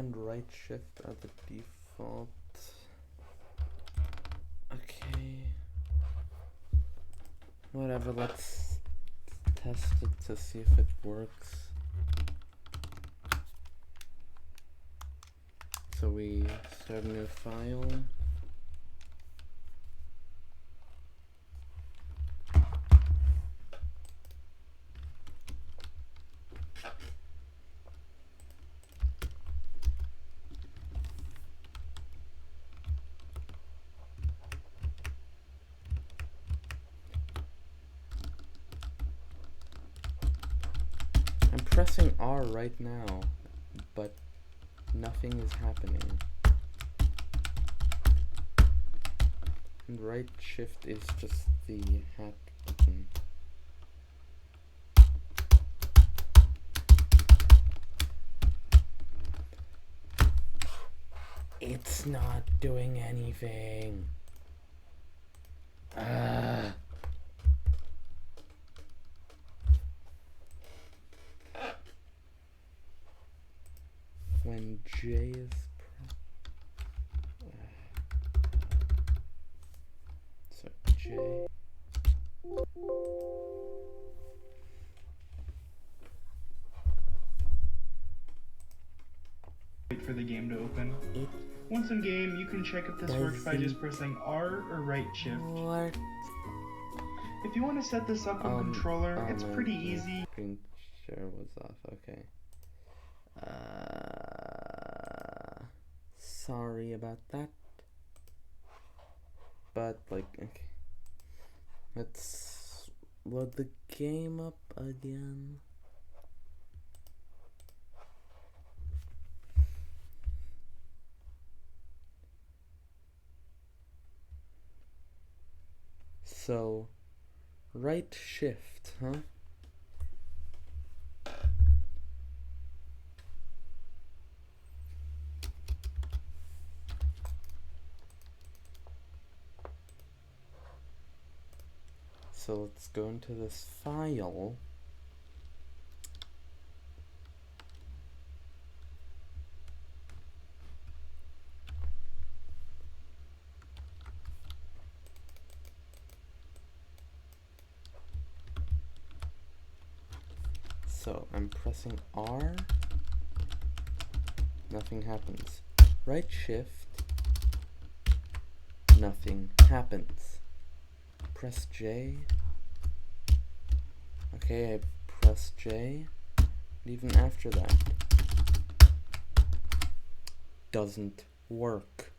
and right shift are the default. Okay. Whatever, let's test it to see if it works. So we start a new file. I'm pressing R right now, but nothing is happening. And right shift is just the hat button. It's not doing anything. When J is so J. Wait for the game to open. It Once in game, you can check if this works by just pressing R or right shift. what? If you want to set this up on controller, it's my pretty easy. Screen share was off. Okay. Sorry about that. But like, okay. Let's load the game up again. So, right shift, huh? So let's go into this file. So I'm pressing R, nothing happens. Right shift, nothing happens. Press J. Okay, I press J, and even after that, doesn't work.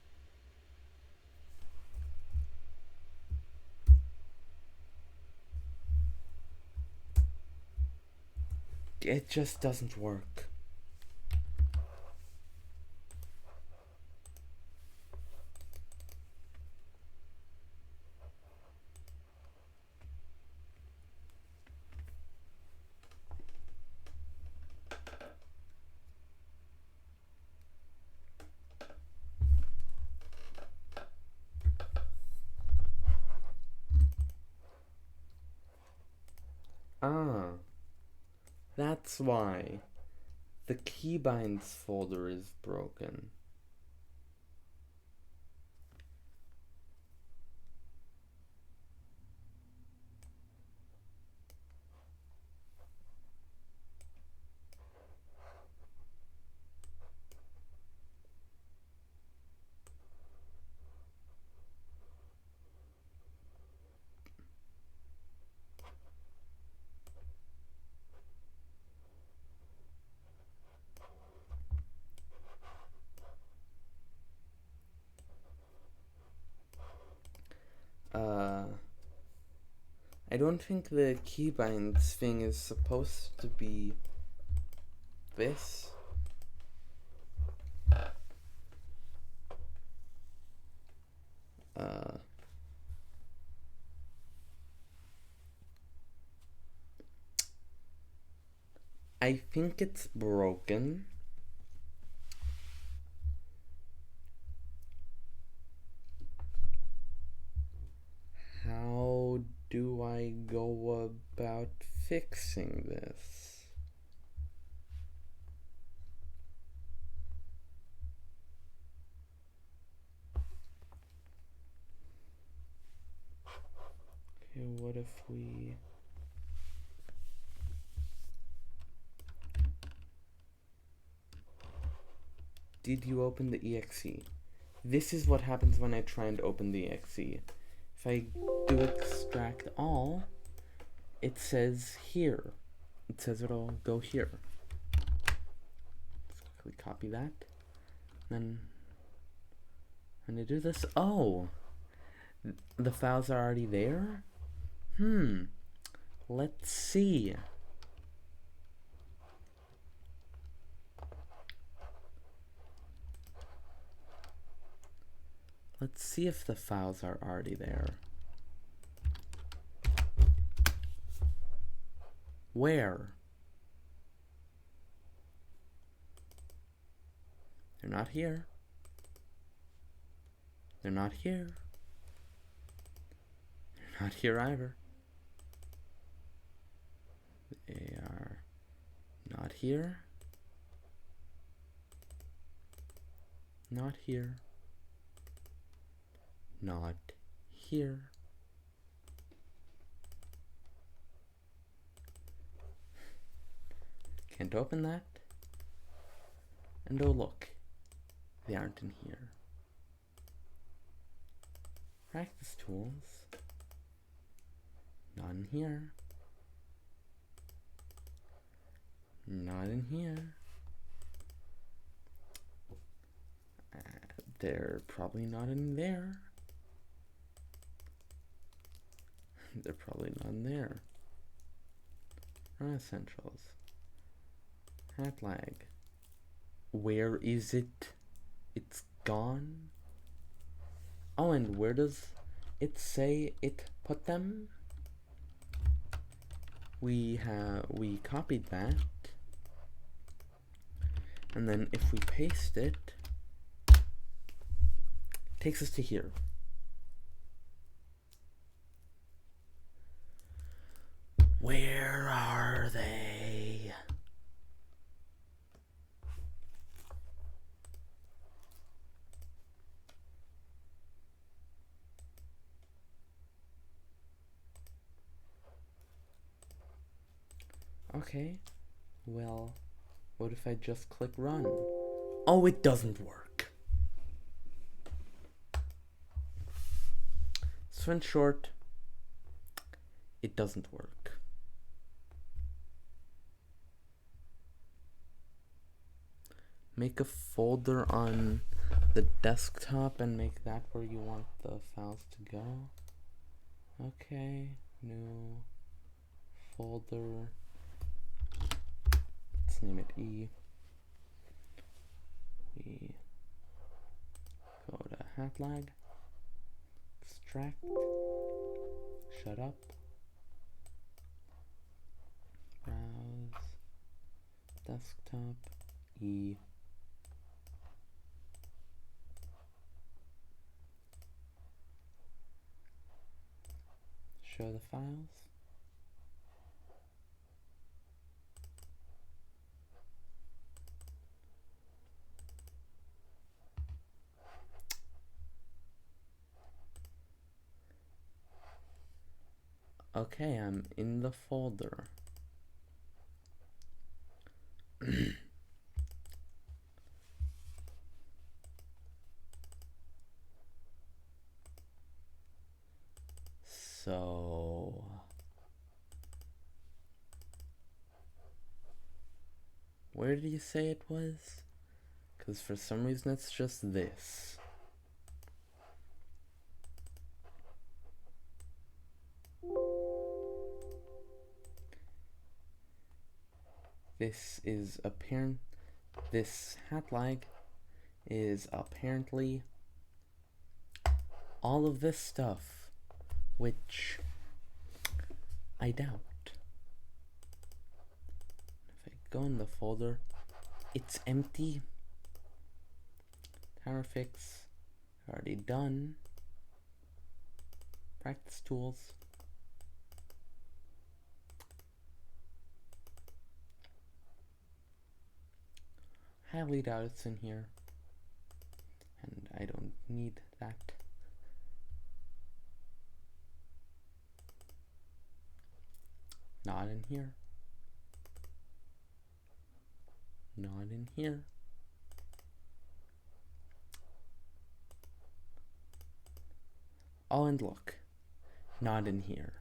It just doesn't work. That's why the keybinds folder is broken. I don't think the keybinds thing is supposed to be this. I think it's broken. How do I go about fixing this? Okay, what if we... Did you open the exe? This is what happens when I try and open the exe. If I do extract all, it says here. It says it'll go here. Let's quickly copy that. Then when I do this, oh! The files are already there? Let's see. Let's see if the files are already there. Where? They're not here. They're not here. They're not here either. They are not here. Not here. Not here. Can't open that. And oh look, they aren't in here. Practice tools. Not in here. Not in here. They're probably not in there. They're probably not in there. Essentials. Hat lag. Where is it? It's gone. Oh, and where does it say it put them? We copied that. And then if we paste it, takes us to here. Where are they? Okay, well, what if I just click run? Oh, it doesn't work. So in short, it doesn't work. Make a folder on the desktop and make that where you want the files to go. Okay, new folder. Let's name it E. We go to hat lag, extract, shut up, browse, desktop, E. Show the files. Okay, I'm in the folder. So where did you say it was? Because for some reason it's just this. This is apparent. This hat lag is apparently all of this stuff, which I doubt. If I go in the folder, it's empty. Tower fix, already done. Practice tools. Highly doubt it's in here, and I don't need that. Not in here. Not in here. Oh, and look. Not in here.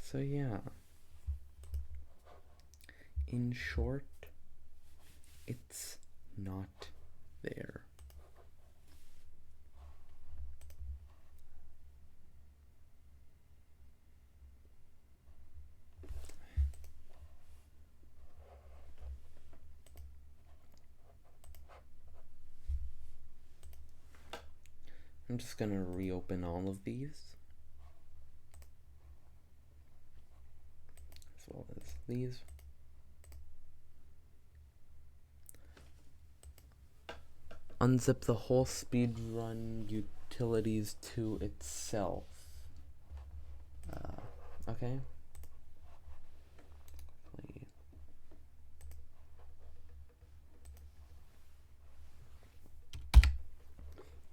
So yeah, in short, it's not there. I'm just gonna reopen all of these, as well as these. Unzip the whole Speedrun utilities to itself. Okay.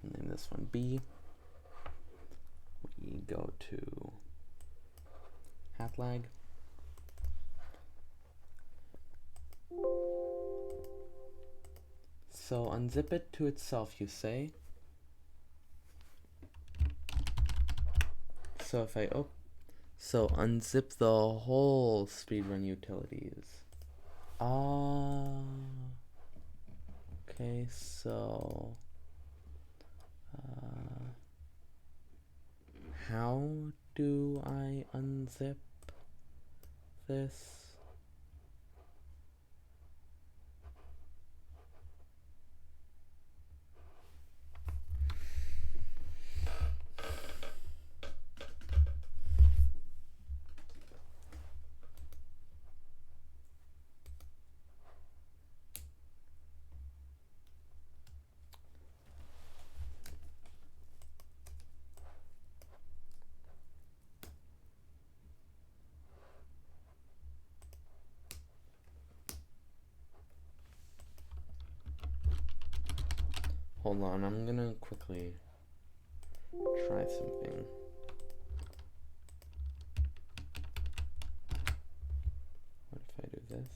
Name this one B. We go to hat lag. So unzip it to itself, you say. So if I so unzip the whole Speedrun utilities. Okay, so how do I unzip this? Hold on, I'm gonna quickly try something. What if I do this?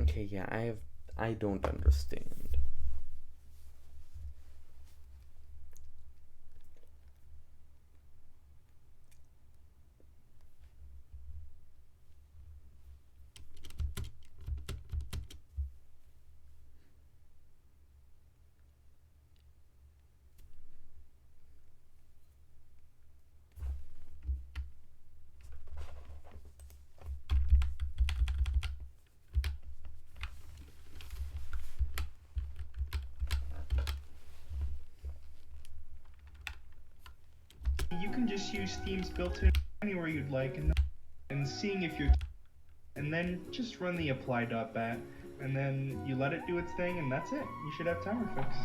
Okay, yeah, I don't understand. You can just use themes built in anywhere you'd like, and seeing if you're, and then just run the apply.bat, and then you let it do its thing, and that's it. You should have timer fix.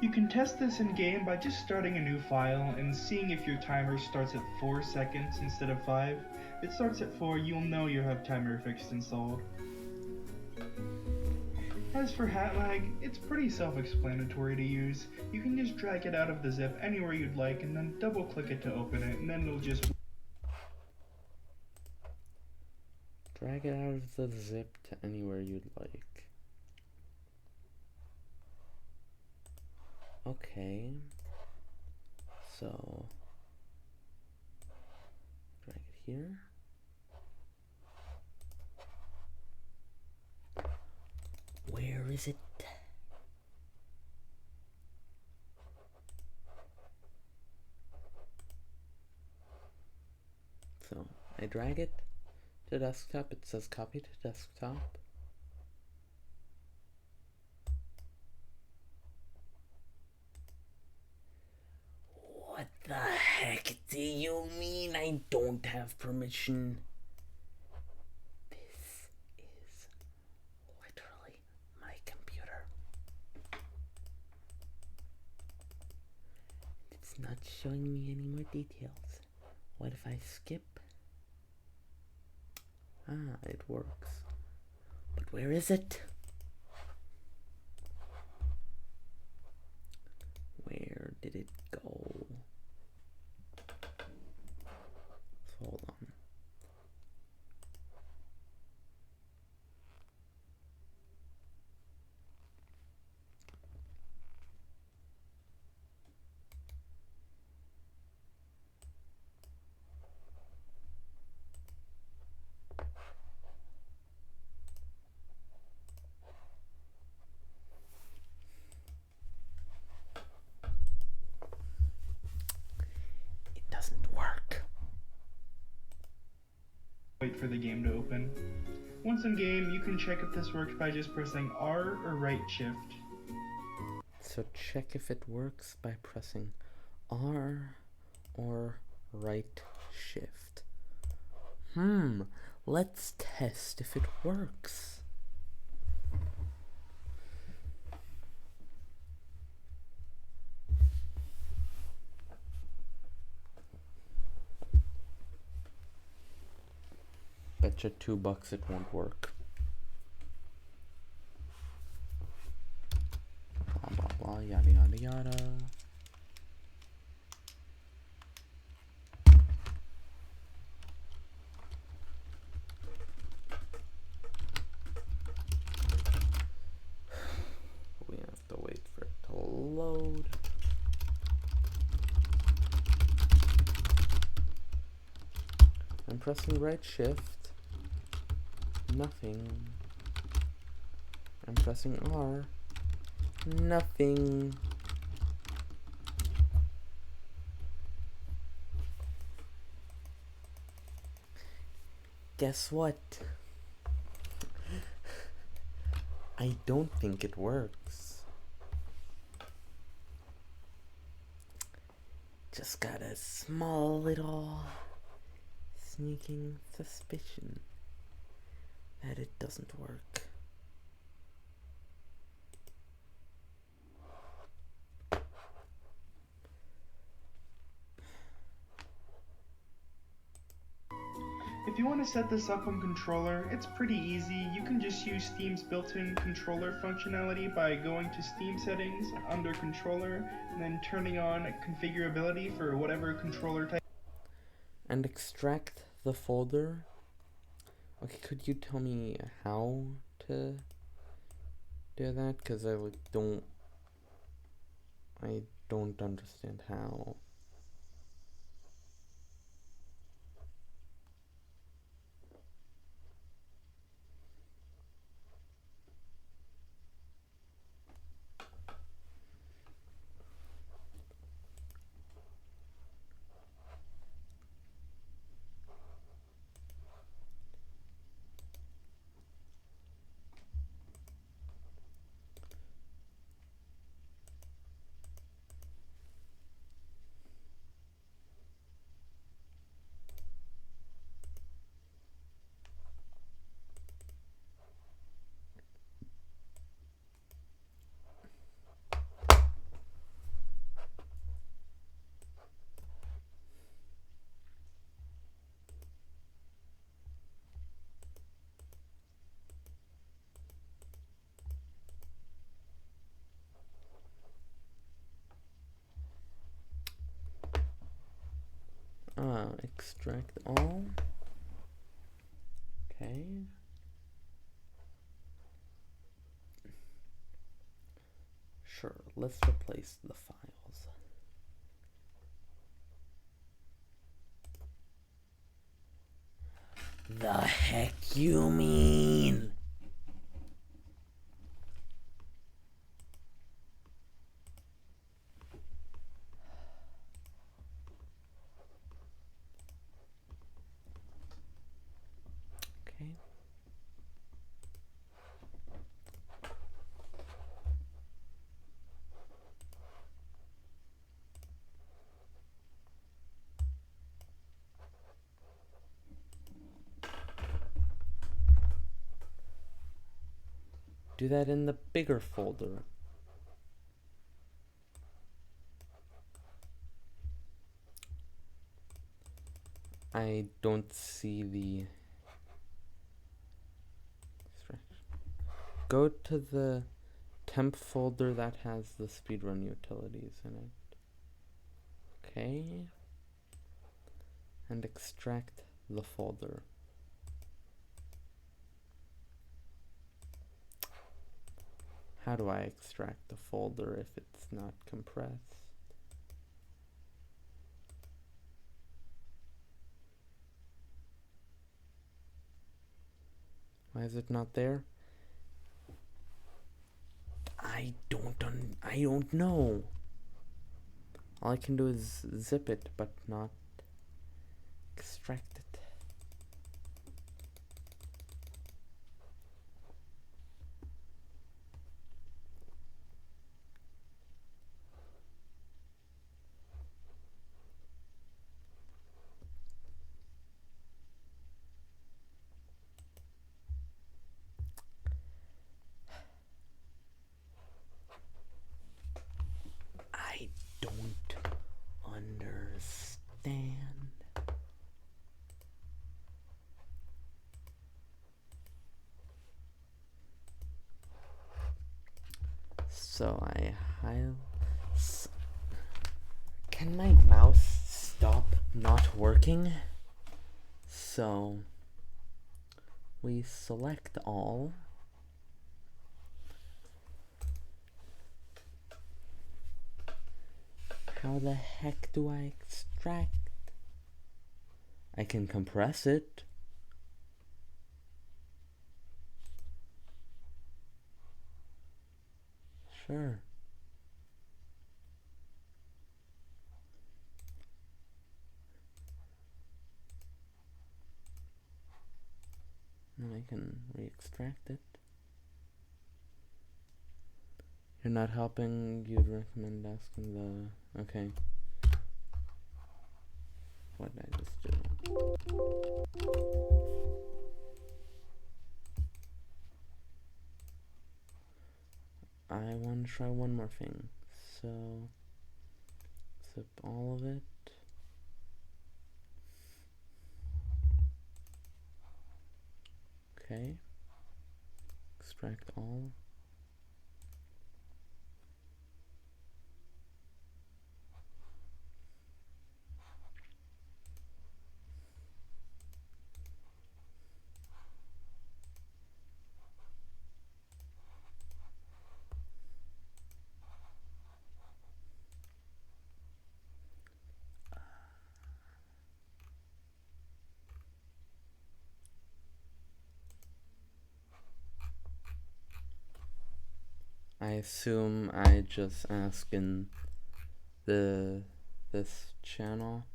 You can test this in game by just starting a new file and seeing if your timer starts at 4 seconds instead of 5. If it starts at 4, you'll know you have timer fixed installed. As for hat lag, it's pretty self-explanatory to use. You can just drag it out of the zip anywhere you'd like and then double click it to open it, and then it'll just Drag it out of the zip to anywhere you'd like. Okay. So drag it here. Where is it? So I drag it to desktop. It says copy to desktop. What the heck do you mean I don't have permission? not showing me any more details. What if I skip? Ah, it works. But where is it? Where did it go? Hold on. It doesn't work. Wait for the game to open. Once in game, you can check if this works by just pressing R or right shift. So check if it works by pressing R or right shift. Let's test if it works. Betcha $2 it won't work. Blah blah blah, yada yada yada. We have to wait for it to load. I'm pressing right shift. Nothing. I'm pressing R. Nothing. Guess what? I don't think it works. Just got a small little sneaking suspicion that it doesn't work. If you want to set this up on controller, it's pretty easy. You can just use Steam's built-in controller functionality by going to Steam settings under controller and then turning on configurability for whatever controller type. And extract the folder. Okay, could you tell me how to do that? Because I don't understand how. Extract all. Okay. Sure, let's replace the files. The heck you mean? Okay. Do that in the bigger folder. I don't see the... Go to the temp folder that has the speedrun utilities in it. Okay. And extract the folder. How do I extract the folder if it's not compressed? Why is it not there? I don't know. All I can do is zip it, but not extract it. I don't understand. So can my mouse stop not working? So we select all. How the heck do I extract? I can compress it. Sure. And I can re-extract it. You're not helping, you'd recommend asking the... Okay. What did I just do? I want to try one more thing. So, zip all of it. Okay. Extract all. I assume I just ask in this channel.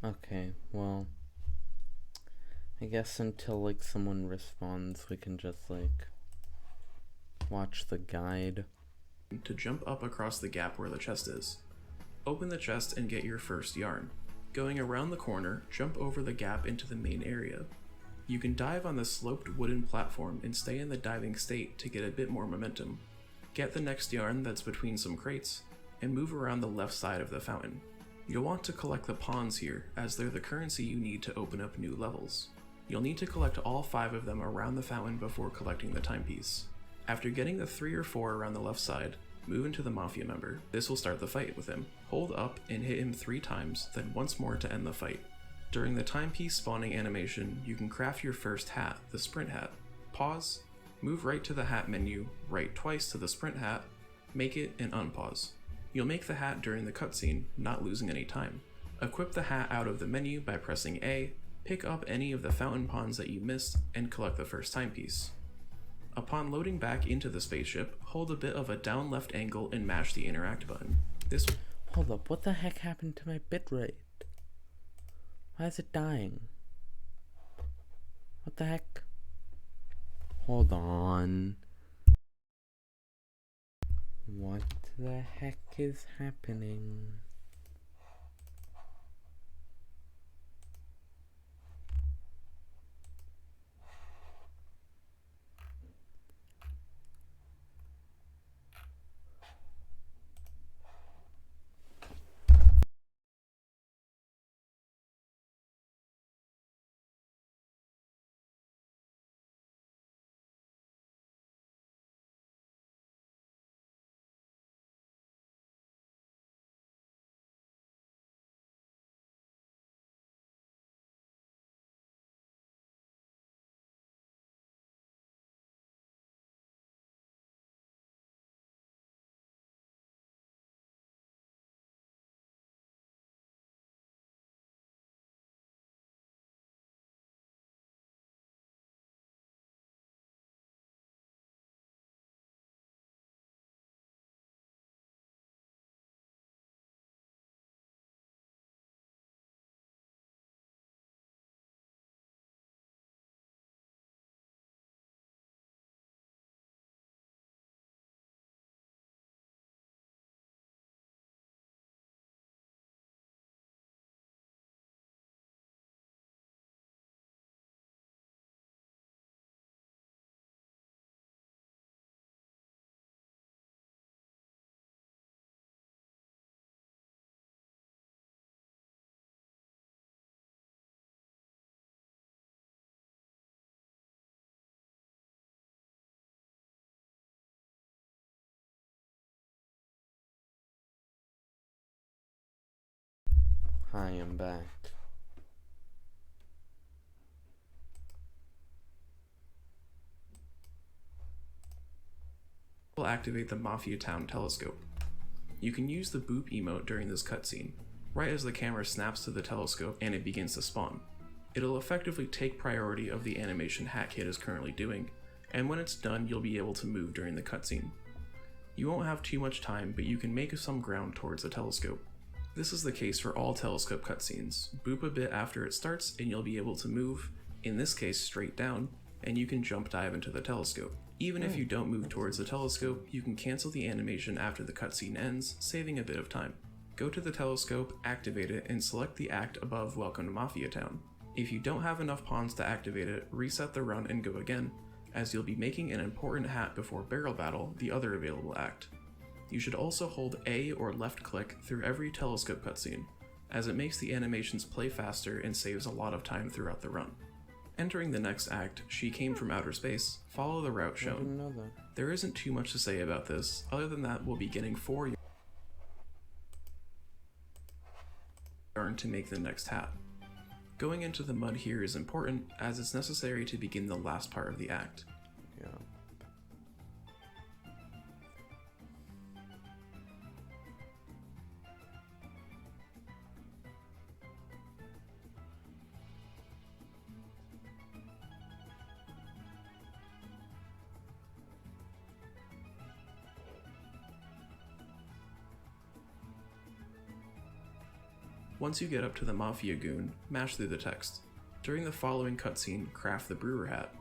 Okay, well, I guess until like someone responds, we can just like watch the guide. To jump up across the gap where the chest is. Open the chest and get your first yarn. Going around the corner, jump over the gap into the main area. You can dive on the sloped wooden platform and stay in the diving state to get a bit more momentum. Get the next yarn that's between some crates, and move around the left side of the fountain. You'll want to collect the pawns here, as they're the currency you need to open up new levels. You'll need to collect all 5 of them around the fountain before collecting the timepiece. After getting the 3 or 4 around the left side, move into the Mafia member. This will start the fight with him. Hold up and hit him 3 times, then once more to end the fight. During the timepiece spawning animation, you can craft your first hat, the sprint hat. Pause, move right to the hat menu, right twice to the sprint hat, make it, and unpause. You'll make the hat during the cutscene, not losing any time. Equip the hat out of the menu by pressing A, pick up any of the fountain pawns that you missed, and collect the first timepiece. Upon loading back into the spaceship, hold a bit of a down left angle and mash the interact button. This Hold up, what the heck happened to my bitrate? Why is it dying? What the heck? Hold on. What the heck is happening? Hi, I'm back. will activate the Mafia Town telescope. You can use the boop emote during this cutscene, right as the camera snaps to the telescope and it begins to spawn. It'll effectively take priority of the animation AHiT is currently doing, and when it's done you'll be able to move during the cutscene. You won't have too much time, but you can make some ground towards the telescope. This is the case for all telescope cutscenes. Boop a bit after it starts and you'll be able to move, in this case straight down, and you can jump dive into the telescope. Even if you don't move towards the telescope, you can cancel the animation after the cutscene ends, saving a bit of time. Go to the telescope, activate it, and select the act above Welcome to Mafia Town. If you don't have enough pawns to activate it, reset the run and go again, as you'll be making an important hat before Barrel Battle, the other available act. You should also hold A or left click through every telescope cutscene, as it makes the animations play faster and saves a lot of time throughout the run. Entering the next act, She Came from Outer Space, follow the route I didn't shown. know that. There isn't too much to say about this, other than that we'll be getting 4 yarn to make the next hat. Going into the mud here is important, as it's necessary to begin the last part of the act. Yeah. Once you get up to the Mafia Goon, mash through the text. During the following cutscene, craft the Brewer Hat.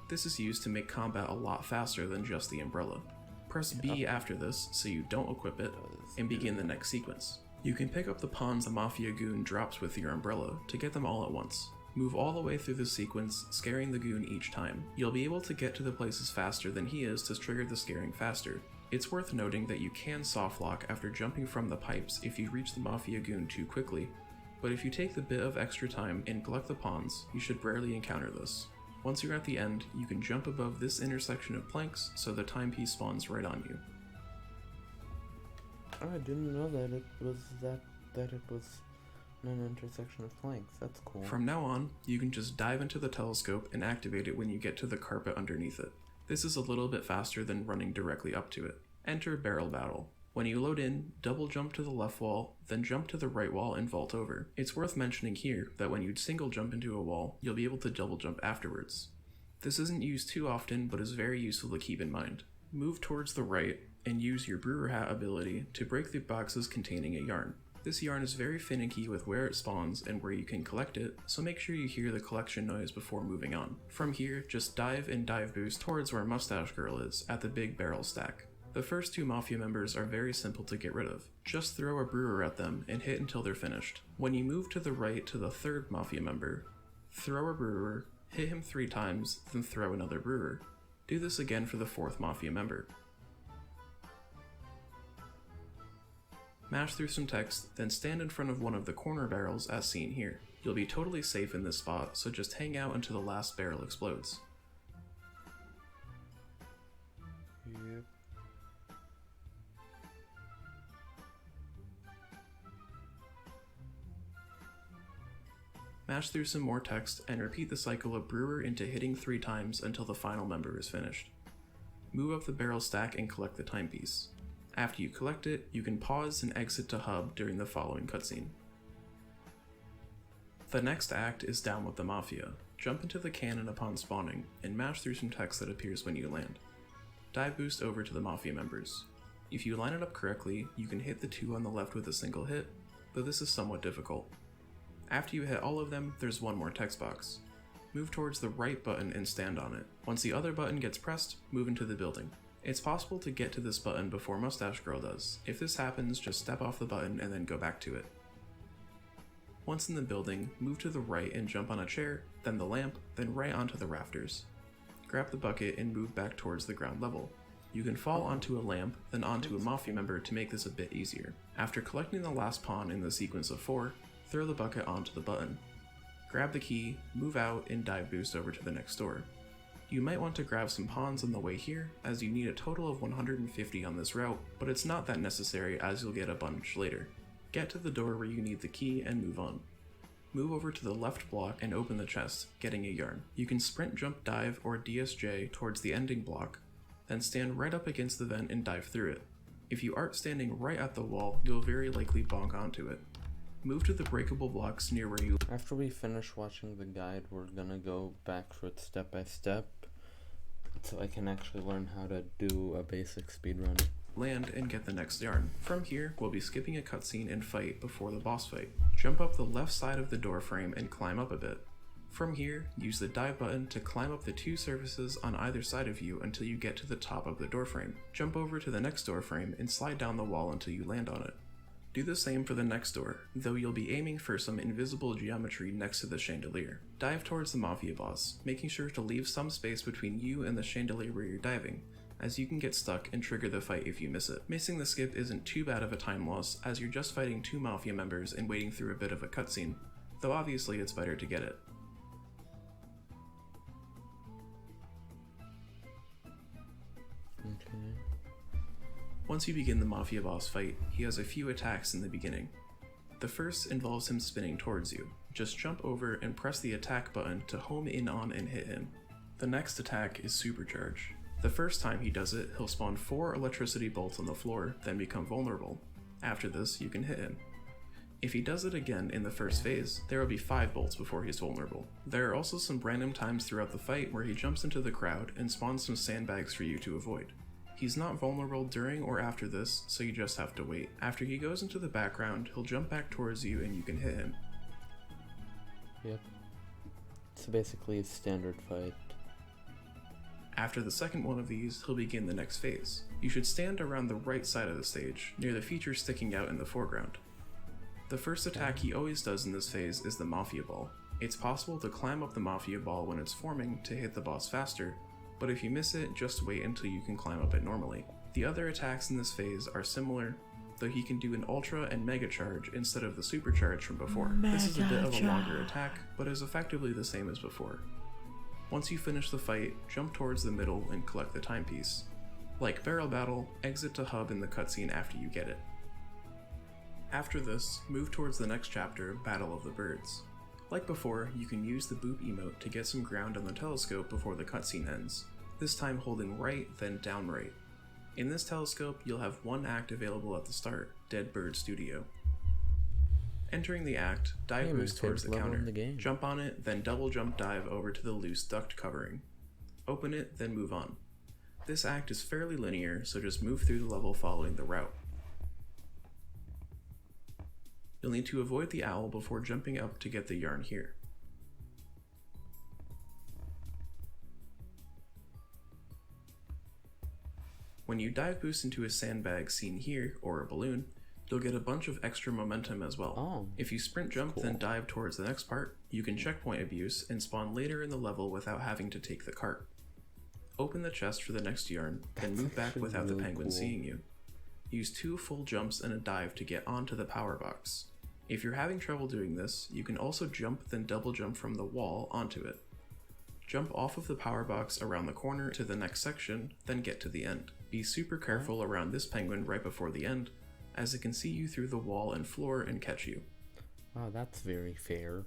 This is used to make combat a lot faster than just the umbrella. Press B after this so you don't equip it, and begin the next sequence. You can pick up the pawns the Mafia Goon drops with your umbrella to get them all at once. Move all the way through the sequence, scaring the goon each time. You'll be able to get to the places faster than he is to trigger the scaring faster. It's worth noting that you can softlock after jumping from the pipes if you reach the Mafia goon too quickly, but if you take the bit of extra time and collect the pawns, you should rarely encounter this. Once you're at the end, you can jump above this intersection of planks so the timepiece spawns right on you. Oh, I didn't know that it was an intersection of planks. That's cool. From now on, you can just dive into the telescope and activate it when you get to the carpet underneath it. This is a little bit faster than running directly up to it. Enter Barrel Battle. When you load in, double jump to the left wall, then jump to the right wall and vault over. It's worth mentioning here that when you single jump into a wall, you'll be able to double jump afterwards. This isn't used too often, but is very useful to keep in mind. Move towards the right and use your Brewer Hat ability to break the boxes containing a yarn. This yarn is very finicky with where it spawns and where you can collect it, so make sure you hear the collection noise before moving on. From here, just dive and dive boost towards where Mustache Girl is, at the big barrel stack. The first two Mafia members are very simple to get rid of. Just throw a brewer at them and hit until they're finished. When you move to the right to the third Mafia member, throw a brewer, hit him 3 times, then throw another brewer. Do this again for the fourth Mafia member. Mash through some text, then stand in front of one of the corner barrels as seen here. You'll be totally safe in this spot, so just hang out until the last barrel explodes. Yep. Mash through some more text and repeat the cycle of brewer into hitting 3 times until the final member is finished. Move up the barrel stack and collect the timepiece. After you collect it, you can pause and exit to hub during the following cutscene. The next act is down with the Mafia. Jump into the cannon upon spawning, and mash through some text that appears when you land. Dive boost over to the Mafia members. If you line it up correctly, you can hit the 2 on the left with a single hit, though this is somewhat difficult. After you hit all of them, there's one more text box. Move towards the right button and stand on it. Once the other button gets pressed, move into the building. It's possible to get to this button before Mustache Girl does. If this happens, just step off the button and then go back to it. Once in the building, move to the right and jump on a chair, then the lamp, then right onto the rafters. Grab the bucket and move back towards the ground level. You can fall onto a lamp, then onto a Mafia member to make this a bit easier. After collecting the last pawn in the sequence of 4, throw the bucket onto the button. Grab the key, move out, and dive boost over to the next door. You might want to grab some pawns on the way here, as you need a total of 150 on this route, but it's not that necessary as you'll get a bunch later. Get to the door where you need the key and move on. Move over to the left block and open the chest, getting a yarn. You can sprint, jump, dive, or DSJ towards the ending block, then stand right up against the vent and dive through it. If you aren't standing right at the wall, you'll very likely bonk onto it. Move to the breakable blocks near where you... After we finish watching the guide, we're gonna go back through it step by step, so I can actually learn how to do a basic speedrun. Land and get the next yarn. From here, we'll be skipping a cutscene and fight before the boss fight. Jump up the left side of the door frame and climb up a bit. From here, use the dive button to climb up the 2 surfaces on either side of you until you get to the top of the door frame. Jump over to the next door frame and slide down the wall until you land on it. Do the same for the next door, though you'll be aiming for some invisible geometry next to the chandelier. Dive towards the Mafia boss, making sure to leave some space between you and the chandelier where you're diving, as you can get stuck and trigger the fight if you miss it. Missing the skip isn't too bad of a time loss, as you're just fighting 2 Mafia members and waiting through a bit of a cutscene, though obviously it's better to get it. Okay. Once you begin the Mafia boss fight, he has a few attacks in the beginning. The first involves him spinning towards you. Just jump over and press the attack button to home in on and hit him. The next attack is Supercharge. The first time he does it, he'll spawn 4 electricity bolts on the floor, then become vulnerable. After this, you can hit him. If he does it again in the first phase, there will be 5 bolts before he's vulnerable. There are also some random times throughout the fight where he jumps into the crowd and spawns some sandbags for you to avoid. He's not vulnerable during or after this, so you just have to wait. After he goes into the background, he'll jump back towards you and you can hit him. Yep. So basically a standard fight. After the second one of these, he'll begin the next phase. You should stand around the right side of the stage, near the features sticking out in the foreground. The first attack he always does in this phase is the Mafia Ball. It's possible to climb up the Mafia ball when it's forming to hit the boss faster, but if you miss it, just wait until you can climb up it normally. The other attacks in this phase are similar, though he can do an Ultra and Mega Charge instead of the Super Charge from before. This is a bit of a longer attack, but is effectively the same as before. Once you finish the fight, jump towards the middle and collect the timepiece. Like Barrel Battle, exit to hub in the cutscene after you get it. After this, move towards the next chapter, Battle of the Birds. Like before, you can use the boop emote to get some ground on the telescope before the cutscene ends, this time holding right, then down right. In this telescope, you'll have one act available at the start, Dead Bird Studio. Entering the act, dive boost towards the counter, jump on it, then double jump dive over to the loose duct covering. Open it, then move on. This act is fairly linear, so just move through the level following the route. You'll need to avoid the owl before jumping up to get the yarn here. When you dive boost into a sandbag seen here, or a balloon, you'll get a bunch of extra momentum as well. Oh, if you sprint jump then dive towards the next part, you can checkpoint abuse and spawn later in the level without having to take the cart. Open the chest for the next yarn, then move back without the penguin seeing you. Use 2 full jumps and a dive to get onto the power box. If you're having trouble doing this, you can also jump then double jump from the wall onto it. Jump off of the power box around the corner to the next section, then get to the end. Be super careful around this penguin right before the end, as it can see you through the wall and floor and catch you. wow, that's very fair.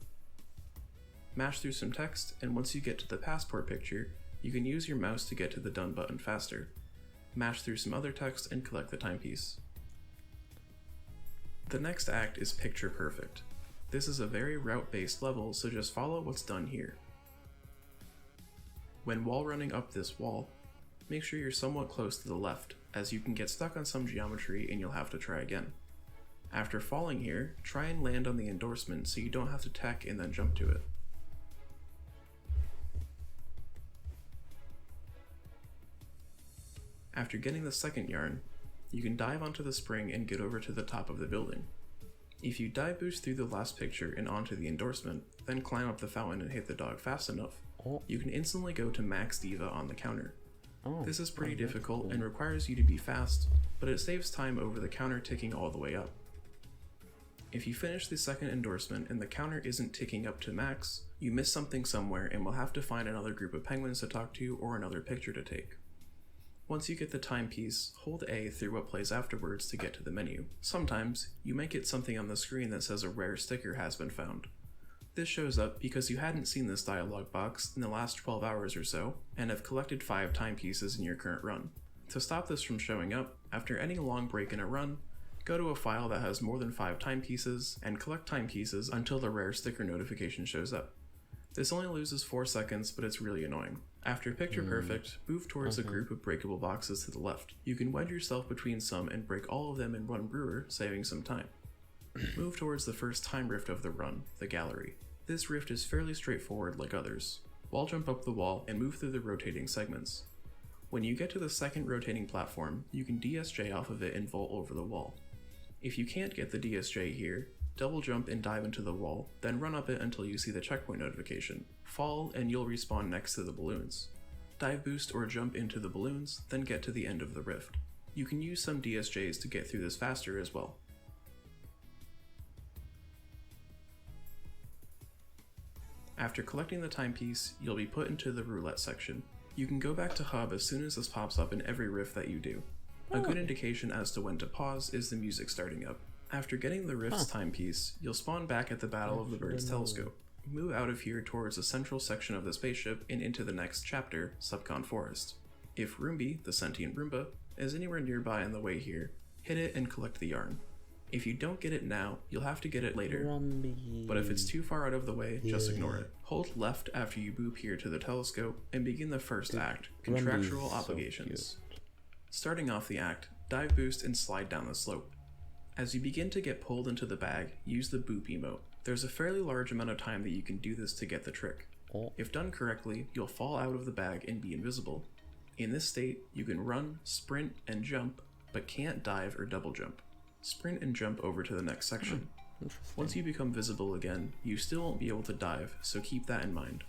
Mash through some text, and once you get to the passport picture, you can use your mouse to get to the done button faster. Mash through some other text and collect the timepiece. The next act is Picture Perfect. This is a very route-based level, so just follow what's done here. When wall running up this wall, make sure you're somewhat close to the left, as you can get stuck on some geometry and you'll have to try again. After falling here, try and land on the endorsement so you don't have to tech and then jump to it. After getting the second yarn, you can dive onto the spring and get over to the top of the building. If you dive boost through the last picture and onto the endorsement, then climb up the fountain and hit the dog fast enough, you can instantly go to Max Diva on the counter. This is pretty difficult and requires you to be fast, but it saves time over the counter ticking all the way up. If you finish the second endorsement and the counter isn't ticking up to max, you missed something somewhere and will have to find another group of penguins to talk to or another picture to take. Once you get the timepiece, hold A through what plays afterwards to get to the menu. Sometimes, you might get something on the screen that says a rare sticker has been found. This shows up because you hadn't seen this dialog box in the last 12 hours or so, and have collected 5 timepieces in your current run. To stop this from showing up, after any long break in a run, go to a file that has more than 5 timepieces, and collect timepieces until the rare sticker notification shows up. This only loses 4 seconds, but it's really annoying. After Picture Perfect, move towards a group of breakable boxes to the left. You can wedge yourself between some and break all of them in one brewer, saving some time. Move towards the first time rift of the run, the gallery. This rift is fairly straightforward like others. Wall jump up the wall and move through the rotating segments. When you get to the second rotating platform, you can DSJ off of it and vault over the wall. If you can't get the DSJ here, double jump and dive into the wall, then run up it until you see the checkpoint notification. Fall and you'll respawn next to the balloons. Dive boost or jump into the balloons, then get to the end of the rift. You can use some DSJs to get through this faster as well. After collecting the timepiece, you'll be put into the roulette section. You can go back to hub as soon as this pops up in every rift that you do. A good indication as to when to pause is the music starting up. After getting the rift's timepiece, you'll spawn back at the Battle of the Birds telescope. Move out of here towards the central section of the spaceship and into the next chapter, Subcon Forest. If Roomby, the sentient Roomba, is anywhere nearby on the way here, hit it and collect the yarn. If you don't get it now, you'll have to get it later. But if it's too far out of the way, just ignore it. Hold left after you boop here to the telescope and begin the first act, Contractual Obligations. Starting off the act, dive boost and slide down the slope. As you begin to get pulled into the bag, use the boop emote. There's a fairly large amount of time that you can do this to get the trick. If done correctly, you'll fall out of the bag and be invisible. In this state, you can run, sprint, and jump, but can't dive or double jump. Sprint and jump over to the next section. Interesting. Once you become visible again, you still won't be able to dive, so keep that in mind.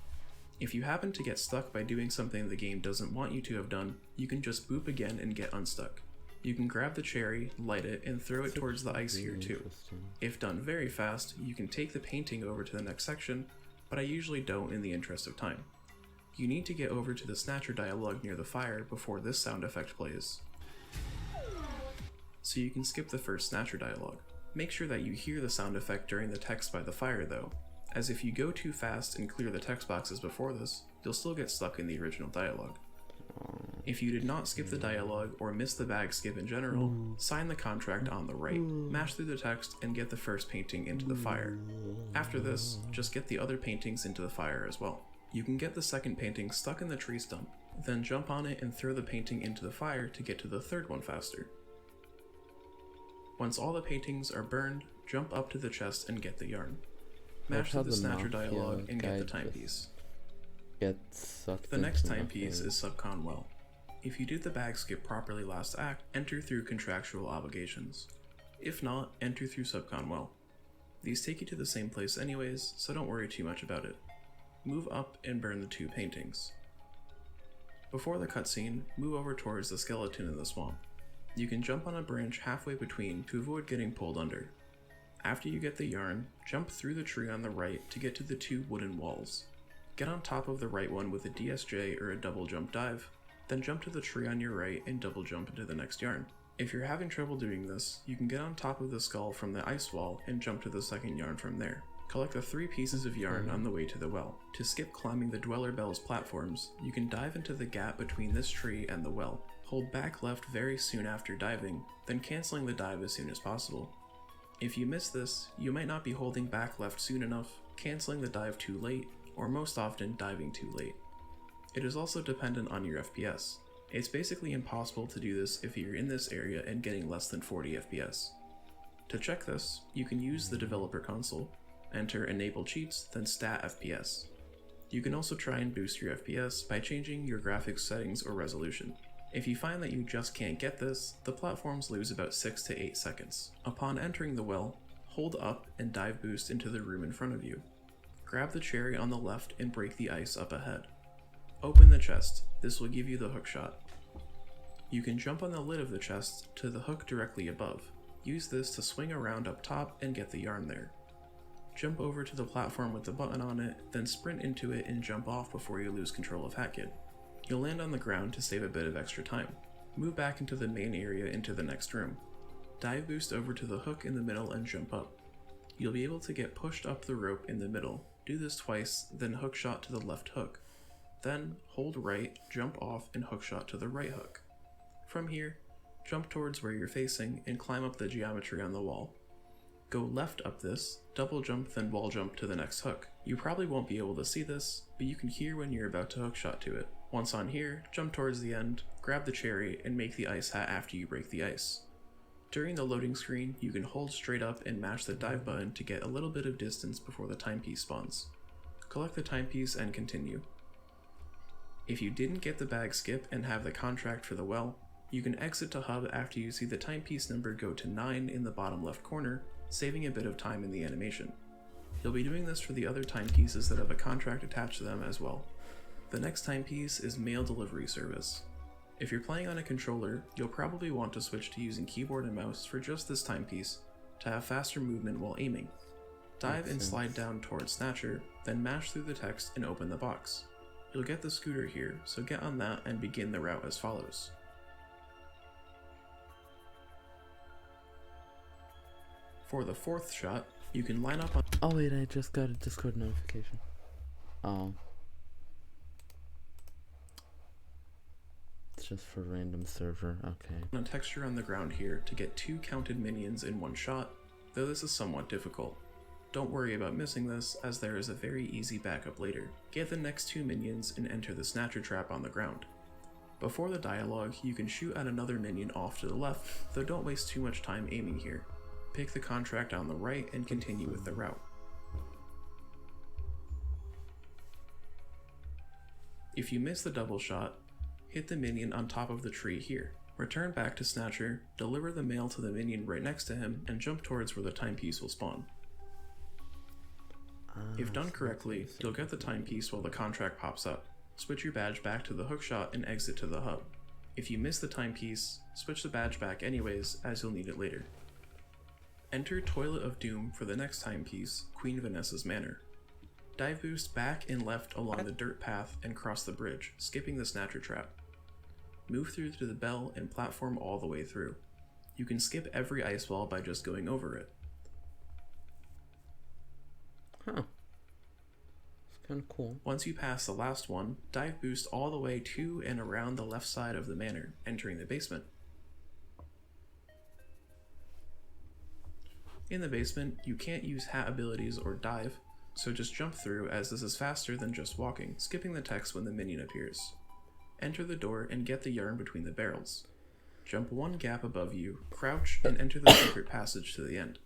If you happen to get stuck by doing something the game doesn't want you to have done, you can just boop again and get unstuck. You can grab the cherry, light it, and throw it towards the ice here too. If done very fast, you can take the painting over to the next section, but I usually don't in the interest of time. You need to get over to the Snatcher dialogue near the fire before this sound effect plays. So you can skip the first Snatcher dialogue. Make sure that you hear the sound effect during the text by the fire though, as if you go too fast and clear the text boxes before this, you'll still get stuck in the original dialogue. If you did not skip the dialogue or miss the bag skip in general, sign the contract on the right, mash through the text, and get the first painting into the fire. After this, just get the other paintings into the fire as well. You can get the second painting stuck in the tree stump, then jump on it and throw the painting into the fire to get to the third one faster. Once all the paintings are burned, jump up to the chest and get the yarn. Mash through the Snatcher dialogue and get the timepiece. The next timepiece is Subcon Well. If you did the bag skip properly last act, enter through contractual obligations. If not, enter through Subcon Well. These take you to the same place anyways, so don't worry too much about it. Move up and burn the two paintings. Before the cutscene, move over towards the skeleton in the swamp. You can jump on a branch halfway between to avoid getting pulled under. After you get the yarn, jump through the tree on the right to get to the two wooden walls. Get on top of the right one with a DSJ or a double jump dive, then jump to the tree on your right and double jump into the next yarn. If you're having trouble doing this, you can get on top of the skull from the ice wall and jump to the second yarn from there. Collect the 3 pieces of yarn on the way to the well. To skip climbing the Dweller Bell's platforms, you can dive into the gap between this tree and the well. Hold back left very soon after diving, then canceling the dive as soon as possible. If you miss this, you might not be holding back left soon enough, canceling the dive too late, or most often diving too late. It is also dependent on your FPS. It's basically impossible to do this if you're in this area and getting less than 40 FPS. To check this, you can use the developer console, enter enable cheats, then stat FPS. You can also try and boost your FPS by changing your graphics settings or resolution. If you find that you just can't get this, the platforms lose about 6 to 8 seconds. Upon entering the well, hold up and dive boost into the room in front of you. Grab the cherry on the left and break the ice up ahead. Open the chest, this will give you the hook shot. You can jump on the lid of the chest to the hook directly above. Use this to swing around up top and get the yarn there. Jump over to the platform with the button on it, then sprint into it and jump off before you lose control of AHiT. You'll land on the ground to save a bit of extra time. Move back into the main area into the next room. Dive boost over to the hook in the middle and jump up. You'll be able to get pushed up the rope in the middle. Do this twice, then hook shot to the left hook. Then hold right, jump off, and hook shot to the right hook. From here, jump towards where you're facing and climb up the geometry on the wall. Go left up this, double jump, then wall jump to the next hook. You probably won't be able to see this, but you can hear when you're about to hook shot to it. Once on here, jump towards the end, grab the cherry, and make the ice hat after you break the ice. During the loading screen, you can hold straight up and mash the dive button to get a little bit of distance before the timepiece spawns. Collect the timepiece and continue. If you didn't get the bag skip and have the contract for the well, you can exit to hub after you see the timepiece number go to 9 in the bottom left corner, saving a bit of time in the animation. You'll be doing this for the other timepieces that have a contract attached to them as well. The next timepiece is mail delivery service. If you're playing on a controller, you'll probably want to switch to using keyboard and mouse for just this timepiece to have faster movement while aiming. Dive and slide down towards Snatcher, then mash through the text and open the box. You'll get the scooter here, so get on that and begin the route as follows. For the fourth shot, you can line up on— Oh wait, I just got a Discord notification. Oh. It's just for random server, okay. a texture on the ground here to get 2 counted minions in one shot, though this is somewhat difficult. Don't worry about missing this, as there is a very easy backup later. Get the next 2 minions and enter the Snatcher trap on the ground. Before the dialogue, you can shoot at another minion off to the left, though don't waste too much time aiming here. Pick the contract on the right and continue with the route. If you miss the double shot, hit the minion on top of the tree here. Return back to Snatcher, deliver the mail to the minion right next to him, and jump towards where the timepiece will spawn. If done so correctly, that's you'll get the timepiece while the contract pops up. Switch your badge back to the hookshot and exit to the hub. If you miss the timepiece, switch the badge back anyways, as you'll need it later. Enter Toilet of Doom for the next timepiece, Queen Vanessa's Manor. Dive boost back and left along the dirt path and cross the bridge, skipping the Snatcher Trap. Move through to the bell and platform all the way through. You can skip every ice wall by just going over it. Huh. It's kind of cool. Once you pass the last one, dive boost all the way to and around the left side of the manor, entering the basement. In the basement, you can't use hat abilities or dive, so just jump through as this is faster than just walking, skipping the text when the minion appears. Enter the door and get the yarn between the barrels. Jump one gap above you, crouch, and enter the secret passage to the end.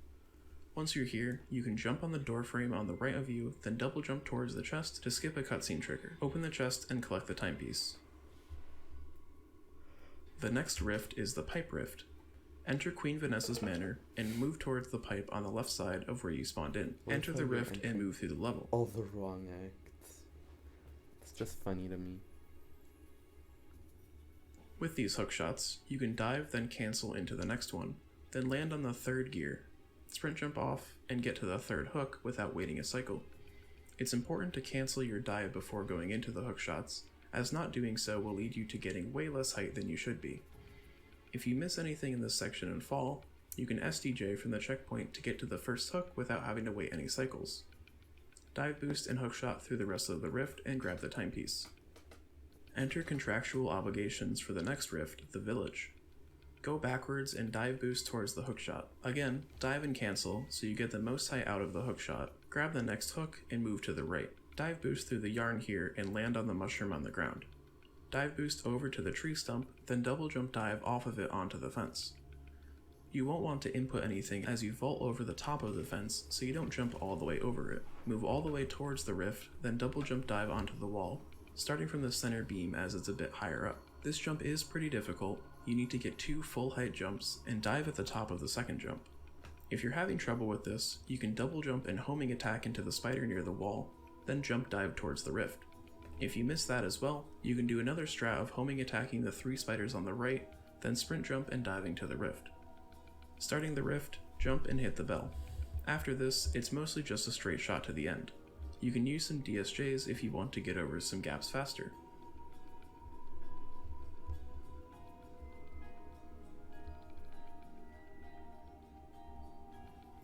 Once you're here, you can jump on the doorframe on the right of you, then double jump towards the chest to skip a cutscene trigger. Open the chest and collect the timepiece. The next rift is the Pipe Rift. Enter Queen Vanessa's Manor and move towards the pipe on the left side of where you spawned in. Enter the rift and move through the level. All the wrong acts. It's just funny to me. With these hookshots, you can dive then cancel into the next one, then land on the third gear, sprint jump off, and get to the third hook without waiting a cycle. It's important to cancel your dive before going into the hookshots, as not doing so will lead you to getting way less height than you should be. If you miss anything in this section and fall, you can SDJ from the checkpoint to get to the first hook without having to wait any cycles. Dive boost and hookshot through the rest of the rift and grab the timepiece. Enter contractual obligations for the next rift, the village. Go backwards and dive boost towards the hookshot. Again, dive and cancel so you get the most height out of the hookshot. Grab the next hook and move to the right. Dive boost through the yarn here and land on the mushroom on the ground. Dive boost over to the tree stump, then double jump dive off of it onto the fence. You won't want to input anything as you vault over the top of the fence, so you don't jump all the way over it. Move all the way towards the rift, then double jump dive onto the wall, starting from the center beam as it's a bit higher up. This jump is pretty difficult. You need to get 2 full height jumps and dive at the top of the second jump. If you're having trouble with this, you can double jump and homing attack into the spider near the wall, then jump dive towards the rift. If you miss that as well, you can do another strat of homing attacking the 3 spiders on the right, then sprint jump and diving to the rift. Starting the rift, jump and hit the bell. After this, it's mostly just a straight shot to the end. You can use some DSJs if you want to get over some gaps faster.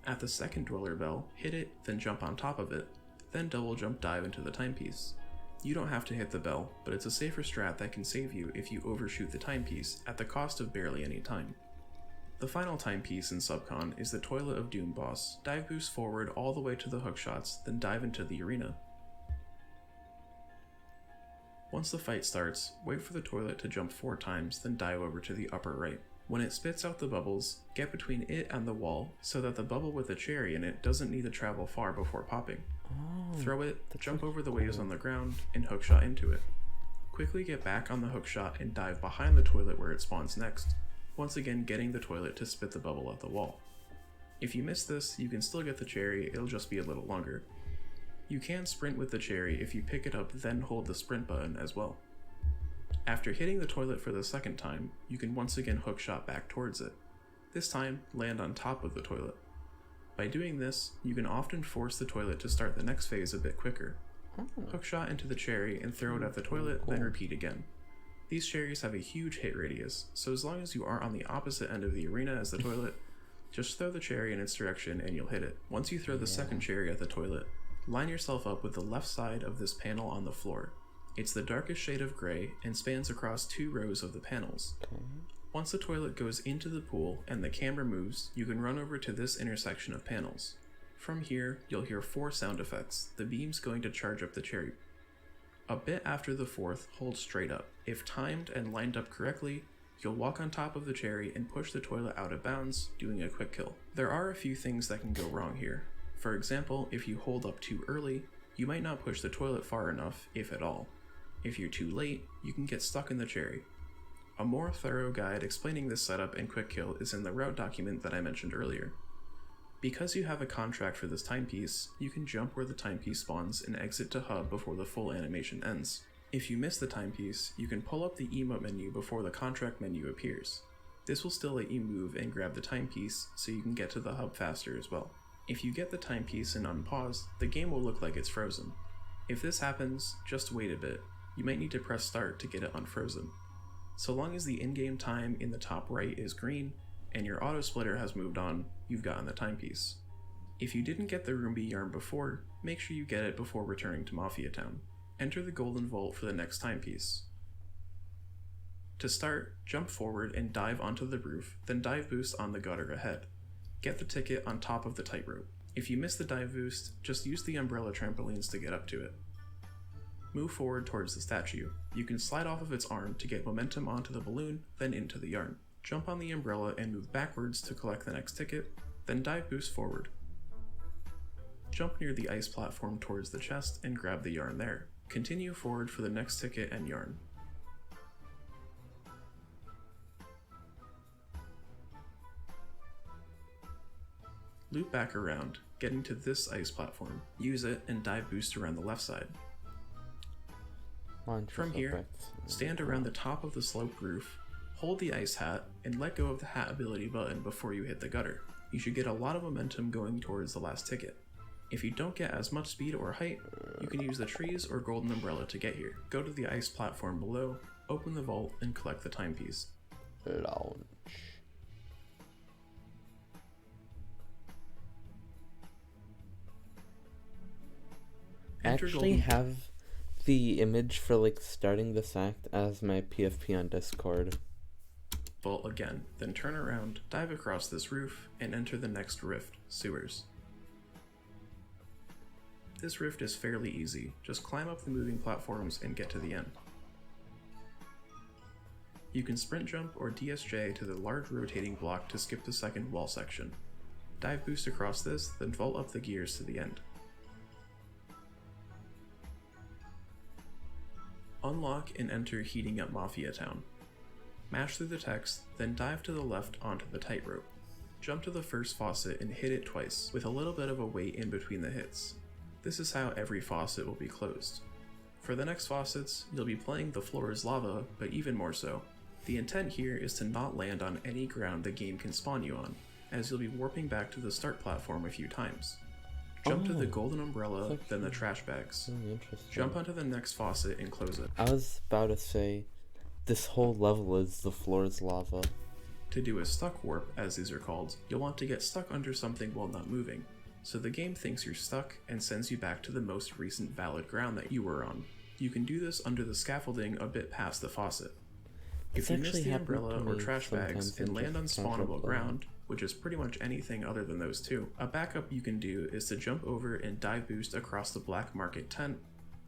At the second Dweller Bell, hit it, then jump on top of it, then double jump dive into the timepiece. You don't have to hit the bell, but it's a safer strat that can save you if you overshoot the timepiece at the cost of barely any time. The final timepiece in Subcon is the Toilet of Doom boss. Dive boost forward all the way to the hookshots, then dive into the arena. Once the fight starts, wait for the toilet to jump 4 times, then dive over to the upper right. When it spits out the bubbles, get between it and the wall so that the bubble with the cherry in it doesn't need to travel far before popping. Throw it, jump over the waves on the ground, and hookshot into it. Quickly get back on the hookshot and dive behind the toilet where it spawns next, once again getting the toilet to spit the bubble at the wall. If you miss this, you can still get the cherry, it'll just be a little longer. You can sprint with the cherry if you pick it up then hold the sprint button as well. After hitting the toilet for the second time, you can once again hookshot back towards it. This time, land on top of the toilet. By doing this, you can often force the toilet to start the next phase a bit quicker. Hookshot into the cherry and throw it at the toilet, then repeat again. These cherries have a huge hit radius, so as long as you aren't on the opposite end of the arena as the toilet, just throw the cherry in its direction and you'll hit it. Once you throw the second cherry at the toilet, line yourself up with the left side of this panel on the floor. It's the darkest shade of gray and spans across 2 rows of the panels. Once the toilet goes into the pool and the camera moves, you can run over to this intersection of panels. From here, you'll hear 4 sound effects, the beams going to charge up the cherry. A bit after the 4th, hold straight up. If timed and lined up correctly, you'll walk on top of the cherry and push the toilet out of bounds, doing a quick kill. There are a few things that can go wrong here. For example, if you hold up too early, you might not push the toilet far enough, if at all. If you're too late, you can get stuck in the cherry. A more thorough guide explaining this setup and quick kill is in the route document that I mentioned earlier. Because you have a contract for this timepiece, you can jump where the timepiece spawns and exit to hub before the full animation ends. If you miss the timepiece, you can pull up the emote menu before the contract menu appears. This will still let you move and grab the timepiece so you can get to the hub faster as well. If you get the timepiece and unpause, the game will look like it's frozen. If this happens, just wait a bit. You might need to press start to get it unfrozen. So long as the in-game time in the top right is green, and your auto splitter has moved on, you've gotten the timepiece. If you didn't get the Roomba yarn before, make sure you get it before returning to Mafia Town. Enter the golden vault for the next timepiece. To start, jump forward and dive onto the roof, then dive boost on the gutter ahead. Get the ticket on top of the tightrope. If you miss the dive boost, just use the umbrella trampolines to get up to it. Move forward towards the statue. You can slide off of its arm to get momentum onto the balloon, then into the yarn. Jump on the umbrella and move backwards to collect the next ticket, then dive boost forward. Jump near the ice platform towards the chest and grab the yarn there. Continue forward for the next ticket and yarn. Loop back around, getting to this ice platform. Use it and dive boost around the left side. From here, stand around the top of the sloped roof, hold the ice hat, and let go of the hat ability button before you hit the gutter. You should get a lot of momentum going towards the last ticket. If you don't get as much speed or height, you can use the trees or golden umbrella to get here. Go to the ice platform below, open the vault, and collect the timepiece. Launch. I actually have the image for like starting this act as my PFP on Discord. Vault again, then turn around, dive across this roof, and enter the next rift, sewers. This rift is fairly easy, just climb up the moving platforms and get to the end. You can sprint jump or DSJ to the large rotating block to skip the second wall section. Dive boost across this, then vault up the gears to the end. Unlock and enter Heating Up Mafia Town. Mash through the text, then dive to the left onto the tightrope. Jump to the first faucet and hit it twice, with a little bit of a wait in between the hits. This is how every faucet will be closed. For the next faucets, you'll be playing The Floor is Lava, but even more so. The intent here is to not land on any ground the game can spawn you on, as you'll be warping back to the start platform a few times. Jump to the golden umbrella, then the trash bags. Jump onto the next faucet and close it. I was about to say, this whole level is The Floor is Lava. To do a stuck warp, as these are called, you'll want to get stuck under something while not moving, so the game thinks you're stuck and sends you back to the most recent valid ground that you were on. You can do this under the scaffolding a bit past the faucet. If you miss the umbrella or trash bags and land on spawnable ground, which is pretty much anything other than those two, a backup you can do is to jump over and dive boost across the black market tent,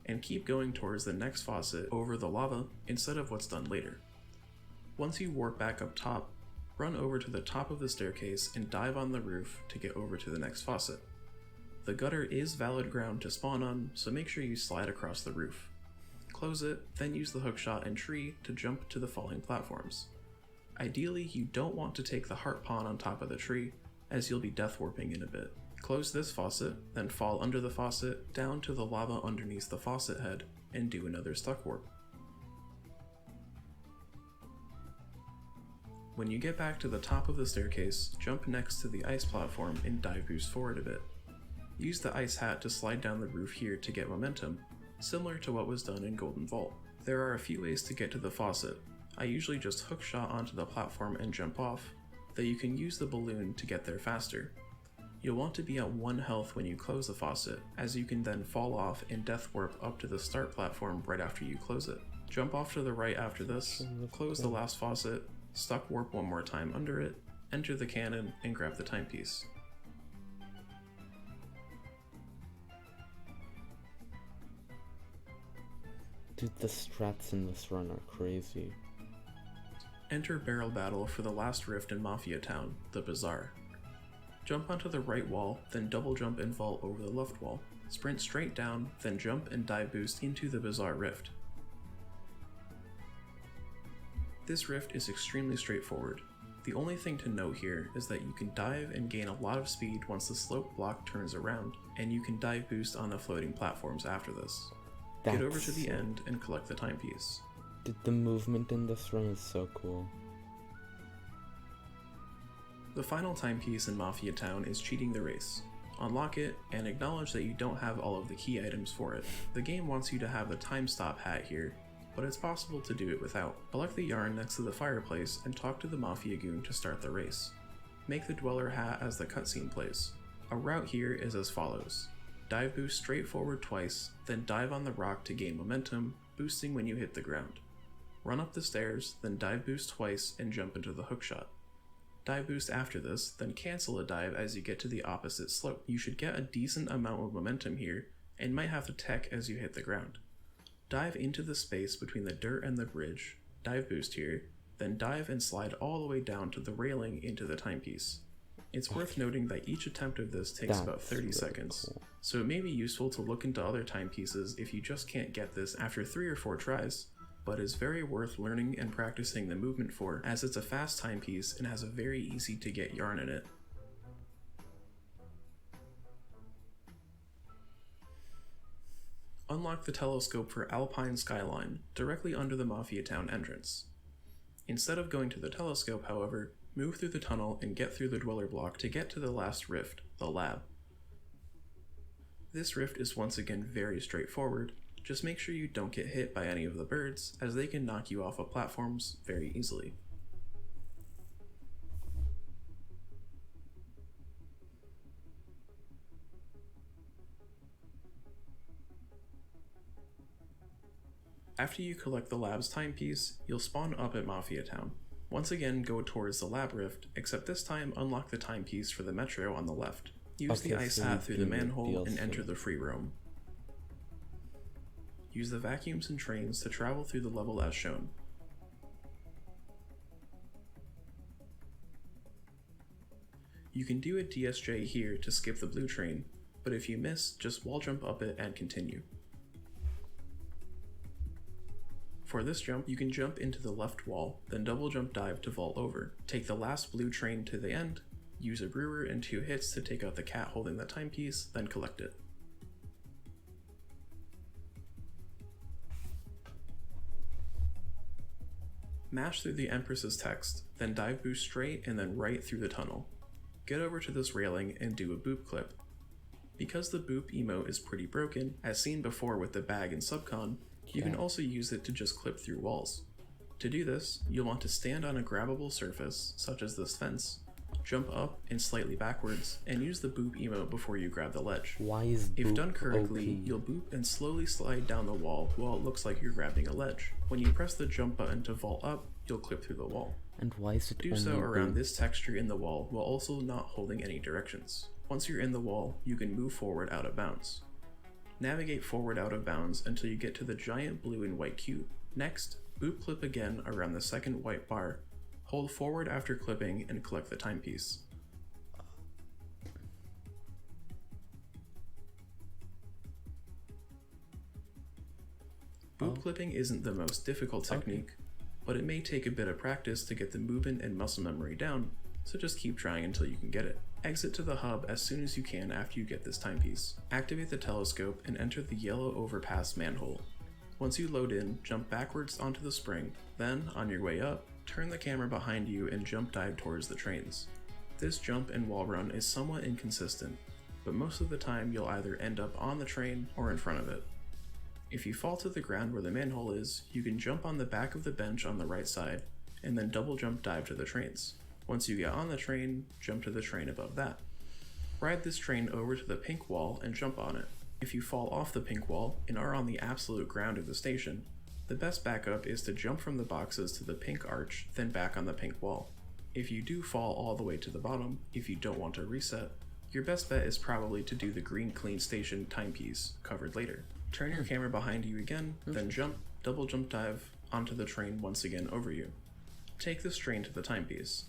and keep going towards the next faucet over the lava instead of what's done later. Once you warp back up top, run over to the top of the staircase and dive on the roof to get over to the next faucet. The gutter is valid ground to spawn on, so make sure you slide across the roof. Close it, then use the hookshot and tree to jump to the falling platforms. Ideally, you don't want to take the heart pawn on top of the tree, as you'll be death warping in a bit. Close this faucet, then fall under the faucet, down to the lava underneath the faucet head, and do another stuck warp. When you get back to the top of the staircase, jump next to the ice platform and dive boost forward a bit. Use the ice hat to slide down the roof here to get momentum, similar to what was done in Golden Vault. There are a few ways to get to the faucet. I usually just hookshot onto the platform and jump off, though you can use the balloon to get there faster. You'll want to be at 1 health when you close the faucet, as you can then fall off and death warp up to the start platform right after you close it. Jump off to the right after this, close the last faucet, stuck warp one more time under it, enter the cannon, and grab the timepiece. Dude, the strats in this run are crazy. Enter Barrel Battle for the last rift in Mafia Town, the Bazaar. Jump onto the right wall, then double jump and vault over the left wall. Sprint straight down, then jump and dive boost into the Bazaar rift. This rift is extremely straightforward. The only thing to note here is that you can dive and gain a lot of speed once the slope block turns around, and you can dive boost on the floating platforms after this. Get over to the end and collect the timepiece. The movement in this run is so cool. The final timepiece in Mafia Town is Cheating the Race. Unlock it, and acknowledge that you don't have all of the key items for it. The game wants you to have the time stop hat here, but it's possible to do it without. Collect the yarn next to the fireplace and talk to the Mafia Goon to start the race. Make the Dweller hat as the cutscene plays. A route here is as follows. Dive boost straight forward twice, then dive on the rock to gain momentum, boosting when you hit the ground. Run up the stairs, then dive boost twice and jump into the hookshot. Dive boost after this, then cancel a dive as you get to the opposite slope. You should get a decent amount of momentum here, and might have to tech as you hit the ground. Dive into the space between the dirt and the bridge, dive boost here, then dive and slide all the way down to the railing into the timepiece. It's worth noting that each attempt of this takes about 30 really seconds, cool. So it may be useful to look into other timepieces if you just can't get this after 3 or 4 tries, but is very worth learning and practicing the movement for, as it's a fast timepiece and has a very easy to get yarn in it. Unlock the telescope for Alpine Skyline, directly under the Mafia Town entrance. Instead of going to the telescope, however, move through the tunnel and get through the Dweller block to get to the last rift, the lab. This rift is once again very straightforward, just make sure you don't get hit by any of the birds, as they can knock you off of platforms very easily. After you collect the lab's timepiece, you'll spawn up at Mafia Town. Once again, go towards the lab rift, except this time unlock the timepiece for the metro on the left. Use the ice hat through the manhole and enter the free roam. Use the vacuums and trains to travel through the level as shown. You can do a DSJ here to skip the blue train, but if you miss, just wall jump up it and continue. For this jump, you can jump into the left wall, then double jump dive to vault over. Take the last blue train to the end, use a brewer and 2 hits to take out the cat holding the timepiece, then collect it. Mash through the Empress's text, then dive boost straight and then right through the tunnel. Get over to this railing and do a boop clip. Because the boop emote is pretty broken, as seen before with the bag in Subcon, you can also use it to just clip through walls. To do this, you'll want to stand on a grabbable surface, such as this fence, jump up and slightly backwards, and use the boop emote before you grab the ledge. Why is If boop done correctly, OP? you'll boop and slowly slide down the wall while it looks like you're grabbing a ledge. When you press the jump button to vault up, you'll clip through the wall. And why is it Do only so around boop? this texture in the wall while also not holding any directions. Once you're in the wall, you can move forward out of bounds. Navigate forward out of bounds until you get to the giant blue and white cube. Next, boop clip again around the second white bar. Hold forward after clipping and collect the timepiece. Boop clipping isn't the most difficult technique, but it may take a bit of practice to get the movement and muscle memory down, so just keep trying until you can get it. Exit to the hub as soon as you can after you get this timepiece. Activate the telescope and enter the yellow overpass manhole. Once you load in, jump backwards onto the spring, then, on your way up, turn the camera behind you and jump dive towards the trains. This jump and wall run is somewhat inconsistent, but most of the time you'll either end up on the train or in front of it. If you fall to the ground where the manhole is, you can jump on the back of the bench on the right side, and then double jump dive to the trains. Once you get on the train, jump to the train above that. Ride this train over to the pink wall and jump on it. If you fall off the pink wall and are on the absolute ground of the station, the best backup is to jump from the boxes to the pink arch, then back on the pink wall. If you do fall all the way to the bottom, if you don't want to reset, your best bet is probably to do the green clean station timepiece, covered later. Turn your camera behind you again, then jump, double jump dive, onto the train once again over you. Take this train to the timepiece.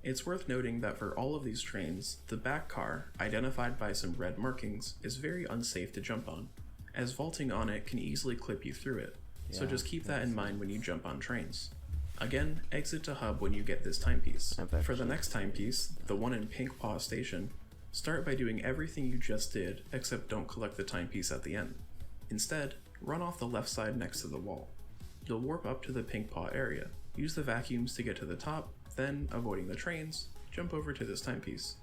It's worth noting that for all of these trains, the back car, identified by some red markings, is very unsafe to jump on, as vaulting on it can easily clip you through it, so just keep that in mind when you jump on trains. Again, exit to hub when you get this timepiece. I've For the actually next timepiece, the one in Pink Paw Station, start by doing everything you just did, except don't collect the timepiece at the end. Instead, run off the left side next to the wall. You'll warp up to the Pink Paw area, use the vacuums to get to the top, then, avoiding the trains, jump over to this timepiece.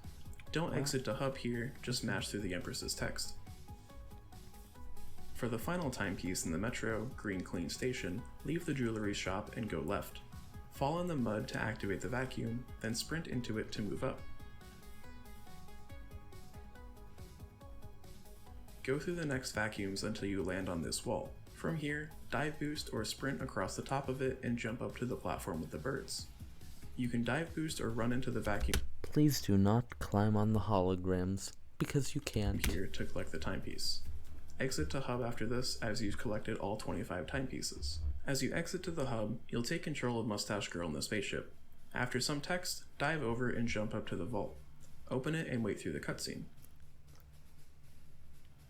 Don't exit to hub here, just mash through the Empress's text. For the final timepiece in the Metro, Green Clean Station, leave the jewelry shop and go left. Fall in the mud to activate the vacuum, then sprint into it to move up. Go through the next vacuums until you land on this wall. From here, dive boost or sprint across the top of it and jump up to the platform with the birds. You can dive boost or run into the vacuum Please do not climb on the holograms, because you can't. here to collect the timepiece. Exit to hub after this as you've collected all 25 timepieces. As you exit to the hub, you'll take control of Mustache Girl in the spaceship. After some text, dive over and jump up to the vault. Open it and wait through the cutscene.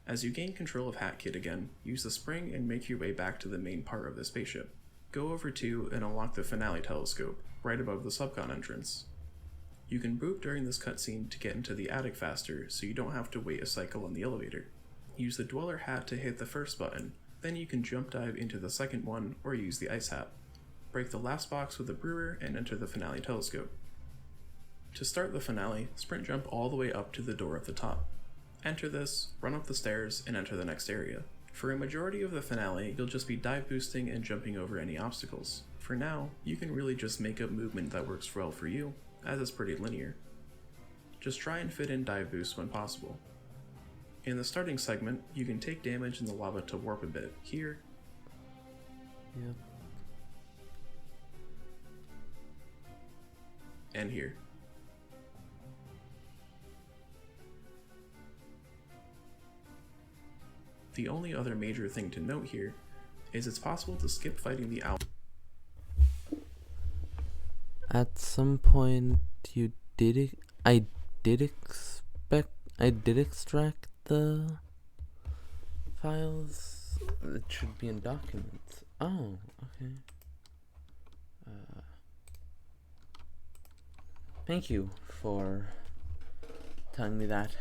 As you gain control of AHiT again, use the spring and make your way back to the main part of the spaceship. Go over to and unlock the finale telescope, right above the subcon entrance. You can boop during this cutscene to get into the attic faster so you don't have to wait a cycle on the elevator. Use the Dweller hat to hit the first button, then you can jump dive into the second one or use the ice hat. Break the last box with the brewer and enter the finale telescope. To start the finale, sprint jump all the way up to the door at the top. Enter this, run up the stairs, and enter the next area. For a majority of the finale, you'll just be dive boosting and jumping over any obstacles. For now, you can really just make up movement that works well for you, as it's pretty linear. Just try and fit in dive boosts when possible. In the starting segment, you can take damage in the lava to warp a bit, here, Yep. and here. The only other major thing to note here is it's possible to skip fighting the owl. At some point, you did. I did extract the files. It should be in documents. Oh, okay. Thank you for telling me that.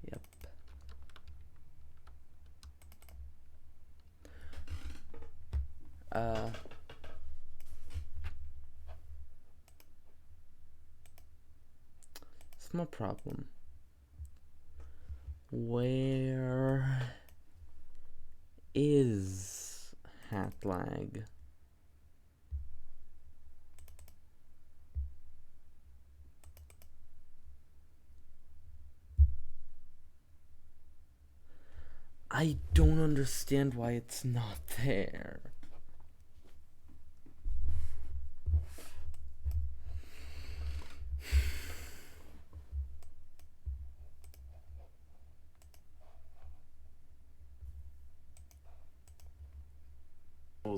Yep. Small problem. Where is hat lag? I don't understand why it's not there.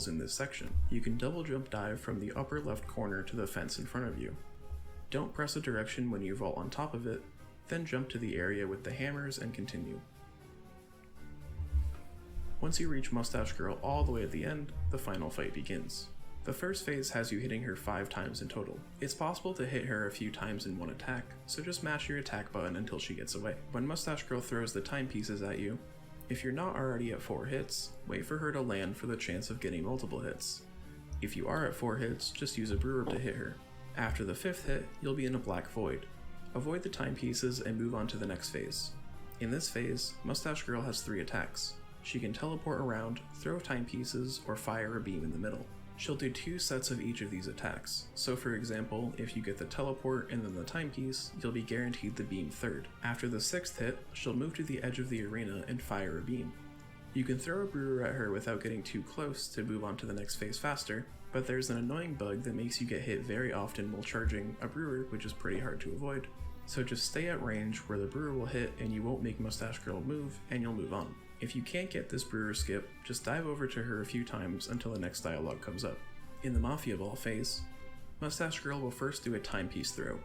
In this section, you can double jump dive from the upper left corner to the fence in front of you. Don't press a direction when you vault on top of it, then jump to the area with the hammers and continue. Once you reach Mustache Girl all the way at the end, the final fight begins. The first phase has you hitting her 5 times in total. It's possible to hit her a few times in one attack, so just mash your attack button until she gets away. When Mustache Girl throws the timepieces at you, if you're not already at 4 hits, wait for her to land for the chance of getting multiple hits. If you are at 4 hits, just use a brewer to hit her. After the 5th hit, you'll be in a black void. Avoid the timepieces and move on to the next phase. In this phase, Mustache Girl has 3 attacks. She can teleport around, throw timepieces, or fire a beam in the middle. She'll do 2 sets of each of these attacks, so for example, if you get the teleport and then the timepiece, you'll be guaranteed the beam third. After the 6th hit, she'll move to the edge of the arena and fire a beam. You can throw a brewer at her without getting too close to move on to the next phase faster, but there's an annoying bug that makes you get hit very often while charging a brewer, which is pretty hard to avoid. So just stay at range where the brewer will hit and you won't make Mustache Girl move, and you'll move on. If you can't get this brewer skip, just dive over to her a few times until the next dialogue comes up. In the Mafia Ball phase, Mustache Girl will first do a timepiece throw.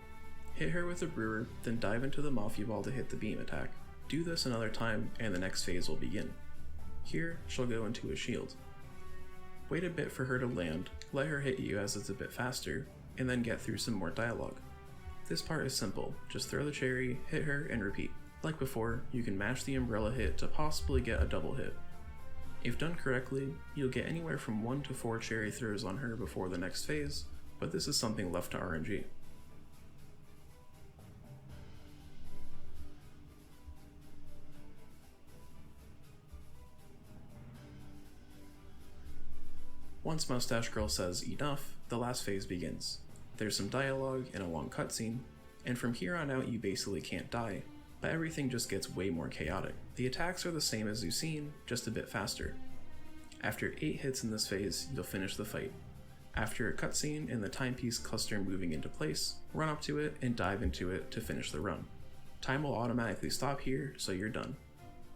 Hit her with a brewer, then dive into the Mafia Ball to hit the beam attack. Do this another time and the next phase will begin. Here, she'll go into a shield. Wait a bit for her to land, let her hit you as it's a bit faster, and then get through some more dialogue. This part is simple, just throw the cherry, hit her, and repeat. Like before, you can mash the umbrella hit to possibly get a double hit. If done correctly, you'll get anywhere from 1 to 4 cherry throws on her before the next phase, but this is something left to RNG. Once Mustache Girl says enough, the last phase begins. There's some dialogue and a long cutscene, and from here on out you basically can't die, but everything just gets way more chaotic. The attacks are the same as you've seen, just a bit faster. After 8 hits in this phase, you'll finish the fight. After a cutscene and the timepiece cluster moving into place, run up to it and dive into it to finish the run. Time will automatically stop here, so you're done.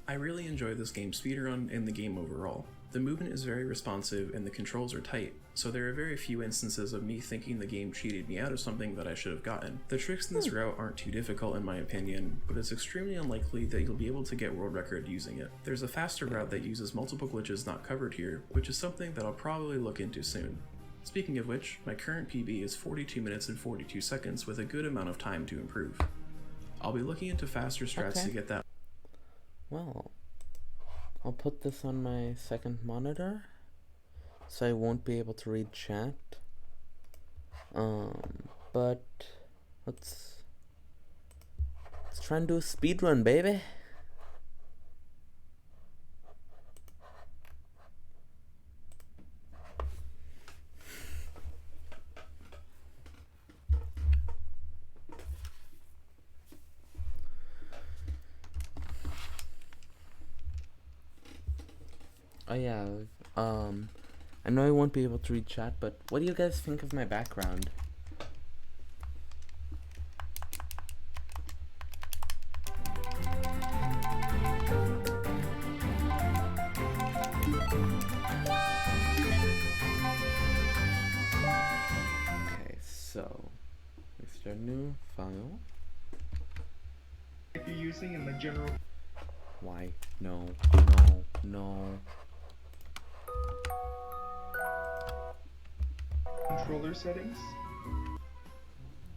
I really enjoy this game's speedrun and the game overall. The movement is very responsive and the controls are tight, so there are very few instances of me thinking the game cheated me out of something that I should have gotten. The tricks in this route aren't too difficult in my opinion, but it's extremely unlikely that you'll be able to get world record using it. There's a faster route that uses multiple glitches not covered here, which is something that I'll probably look into soon. Speaking of which, my current PB is 42 minutes and 42 seconds with a good amount of time to improve. I'll be looking into faster strats to get that. Well, I'll put this on my second monitor, so I won't be able to read chat. But let's try and do a speedrun, baby. Oh yeah, I know I won't be able to read chat, but what do you guys think of my background? Okay, so we start a new file. If you're using in the general. Why? No. Controller settings.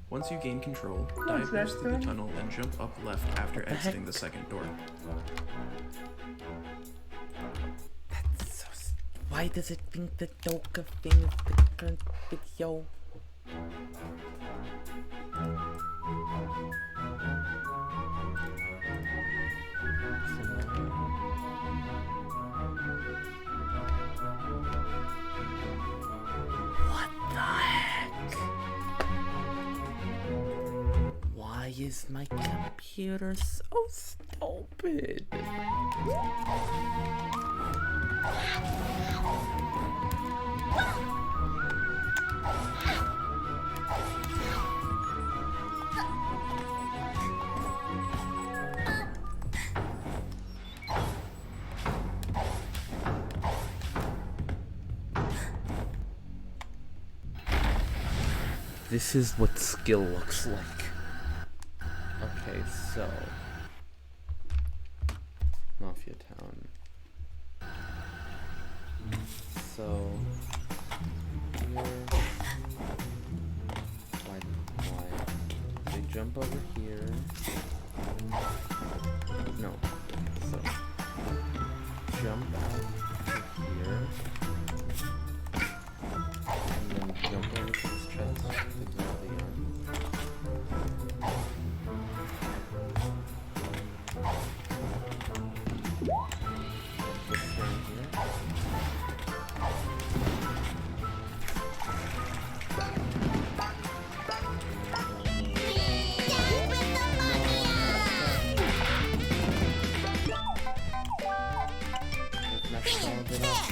Once you gain control, Once dive that's through the done. tunnel and jump up left after exiting the second door. That's so why does it think the Doka thing is the current video? What the heck? Why is my computer so stupid? This is what skill looks like. Okay, so Mafia Town. So here, why? They jump over here. No. So jump out to here. And then jump over to this chest to grab the arm. This one here. I've messed all of it up.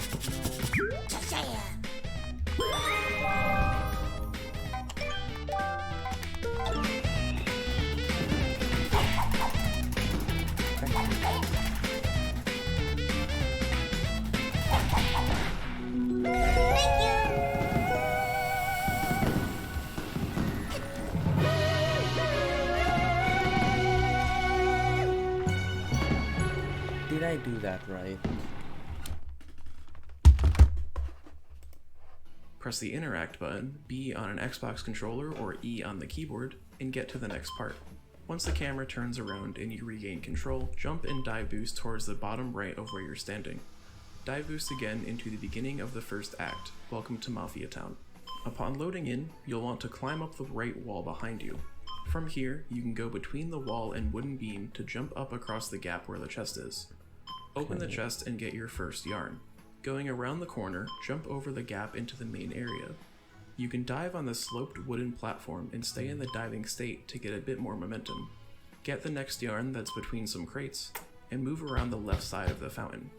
Did I do that right? Press the interact button, B on an Xbox controller or E on the keyboard, and get to the next part. Once the camera turns around and you regain control, jump and dive boost towards the bottom right of where you're standing. Dive boost again into the beginning of the first act. Welcome to Mafia Town. Upon loading in, you'll want to climb up the right wall behind you. From here, you can go between the wall and wooden beam to jump up across the gap where the chest is. Open the chest and get your first yarn. Going around the corner, jump over the gap into the main area. You can dive on the sloped wooden platform and stay in the diving state to get a bit more momentum. Get the next yarn that's between some crates, and move around the left side of the fountain.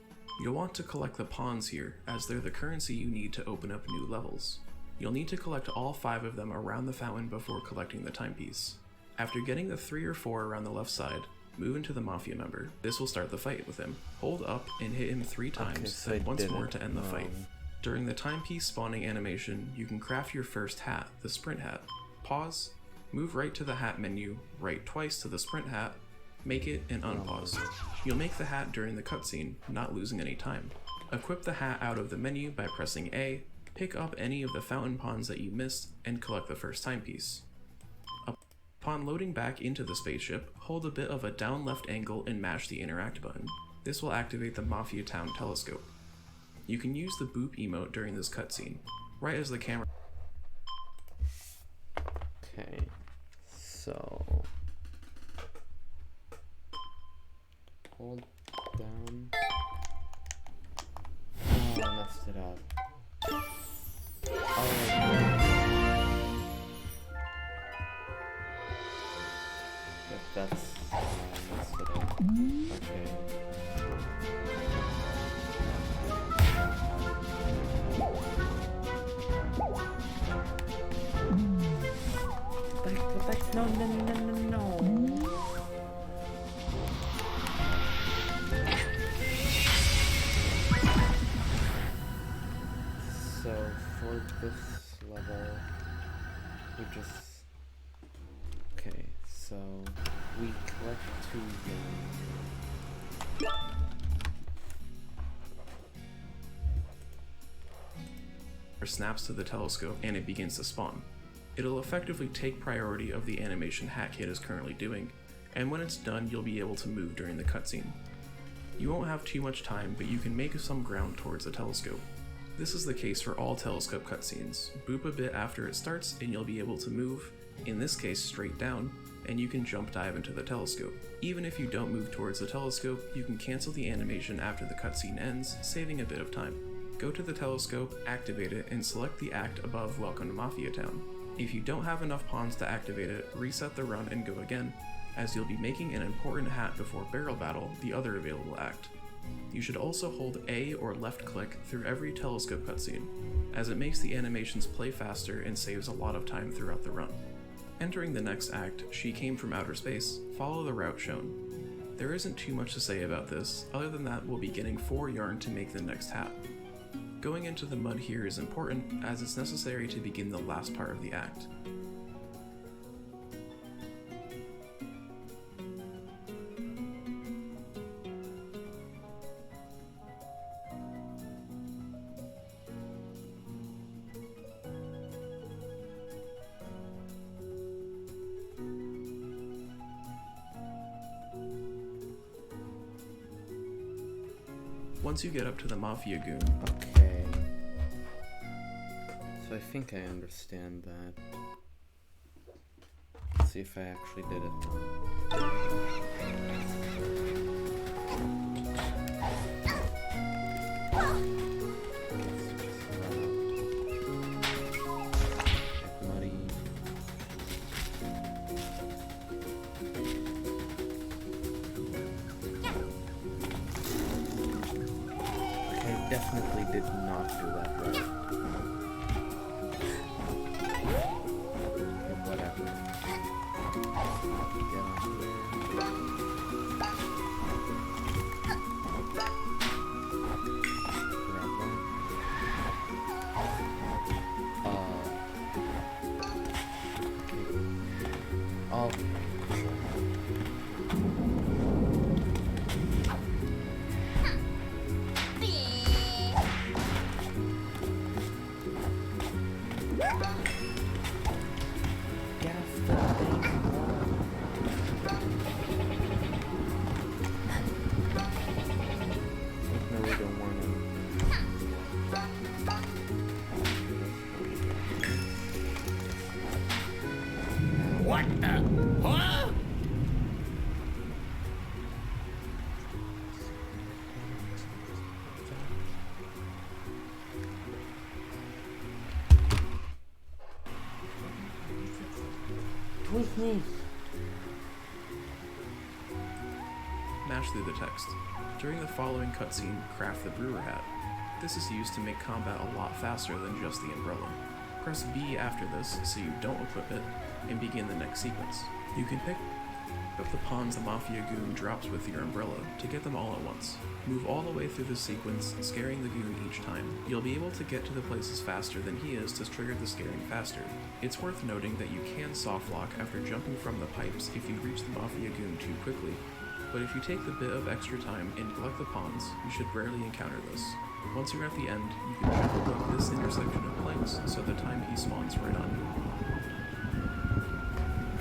You'll want to collect the pawns here, as they're the currency you need to open up new levels. You'll need to collect all 5 of them around the fountain before collecting the timepiece. After getting the 3 or 4 around the left side, move into the Mafia member. This will start the fight with him. Hold up and hit him 3 times, then once more to end the fight. During the timepiece spawning animation, you can craft your first hat, the sprint hat. Pause, move right to the hat menu, right twice to the sprint hat, make it, and unpause. You'll make the hat during the cutscene, not losing any time. Equip the hat out of the menu by pressing A, pick up any of the fountain pawns that you missed, and collect the first timepiece. Upon loading back into the spaceship, hold a bit of a down left angle and mash the interact button. This will activate the Mafia Town telescope. You can use the boop emote during this cutscene, right as the camera. Okay, so hold down. Oh, I messed it up. That's I messed it up. Okay. No. So for this level, we just... Okay, so we collect 2 yarn. Snaps to the telescope and it begins to spawn. It'll effectively take priority of the animation AHiT is currently doing, and when it's done you'll be able to move during the cutscene. You won't have too much time, but you can make some ground towards the telescope. This is the case for all telescope cutscenes. Boop a bit after it starts and you'll be able to move, in this case straight down, and you can jump dive into the telescope. Even if you don't move towards the telescope, you can cancel the animation after the cutscene ends, saving a bit of time. Go to the telescope, activate it, and select the act above Welcome to Mafia Town. If you don't have enough pawns to activate it, reset the run and go again, as you'll be making an important hat before Barrel Battle, the other available act. You should also hold A or left click through every telescope cutscene, as it makes the animations play faster and saves a lot of time throughout the run. Entering the next act, She Came from Outer Space, follow the route shown. There isn't too much to say about this, other than that we'll be getting 4 yarn to make the next hat. Going into the mud here is important, as it's necessary to begin the last part of the act. Once you get up to the Mafia Goon, Okay. So I think I understand that. Let's see if I actually did it. Get muddy. I definitely did not do that right. Okay, whatever. Get on here. Grab one. Okay. Oh. What the? Huh? Tweak me. Mash through the text. During the following cutscene, craft the brewer hat. This is used to make combat a lot faster than just the umbrella. Press B after this so you don't equip it, and begin the next sequence. You can pick up the pawns the Mafia goon drops with your umbrella to get them all at once. Move all the way through the sequence, scaring the goon each time. You'll be able to get to the places faster than he is to trigger the scaring faster. It's worth noting that you can soft lock after jumping from the pipes if you reach the Mafia goon too quickly, but if you take the bit of extra time and collect the pawns, you should rarely encounter this. Once you're at the end, you can overlook this intersection of planks so the time he spawns right on you.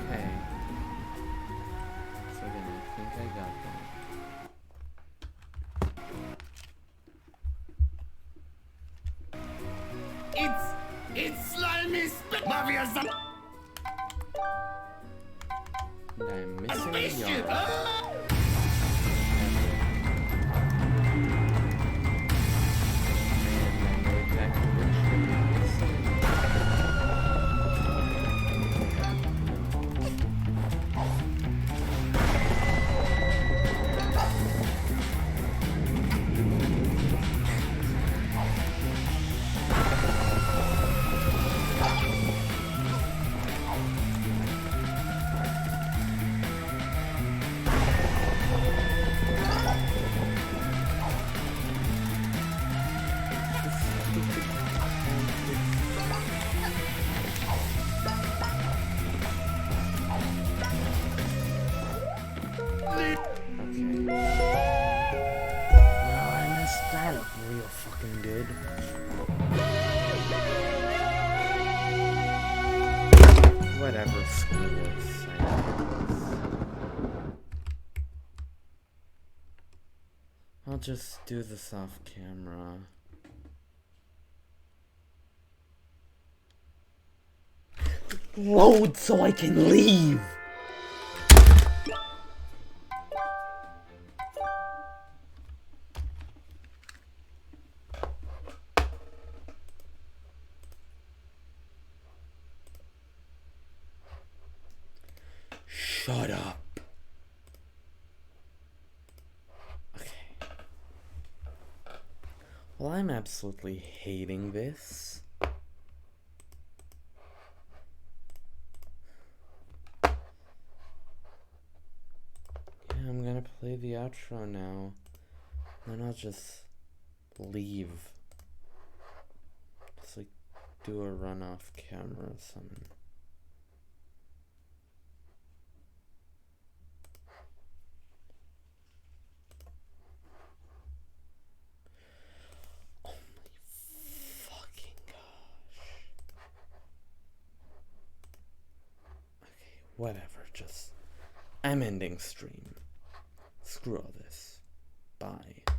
Okay. So then I think I got that. It's slimy Mafia And I'm missing the spaceship. yard. Man, I know exactly which one I'm missing. Okay. Well, I messed that up real fucking good. Whatever, screw this. I know this. I'll just do this off camera. Load so I can leave! Shut up. Okay. Well, I'm absolutely hating this. Yeah, I'm gonna play the outro now. Then I'll just leave. Just like do a run off camera or something. Whatever, just... I'm ending stream. Screw all this. Bye.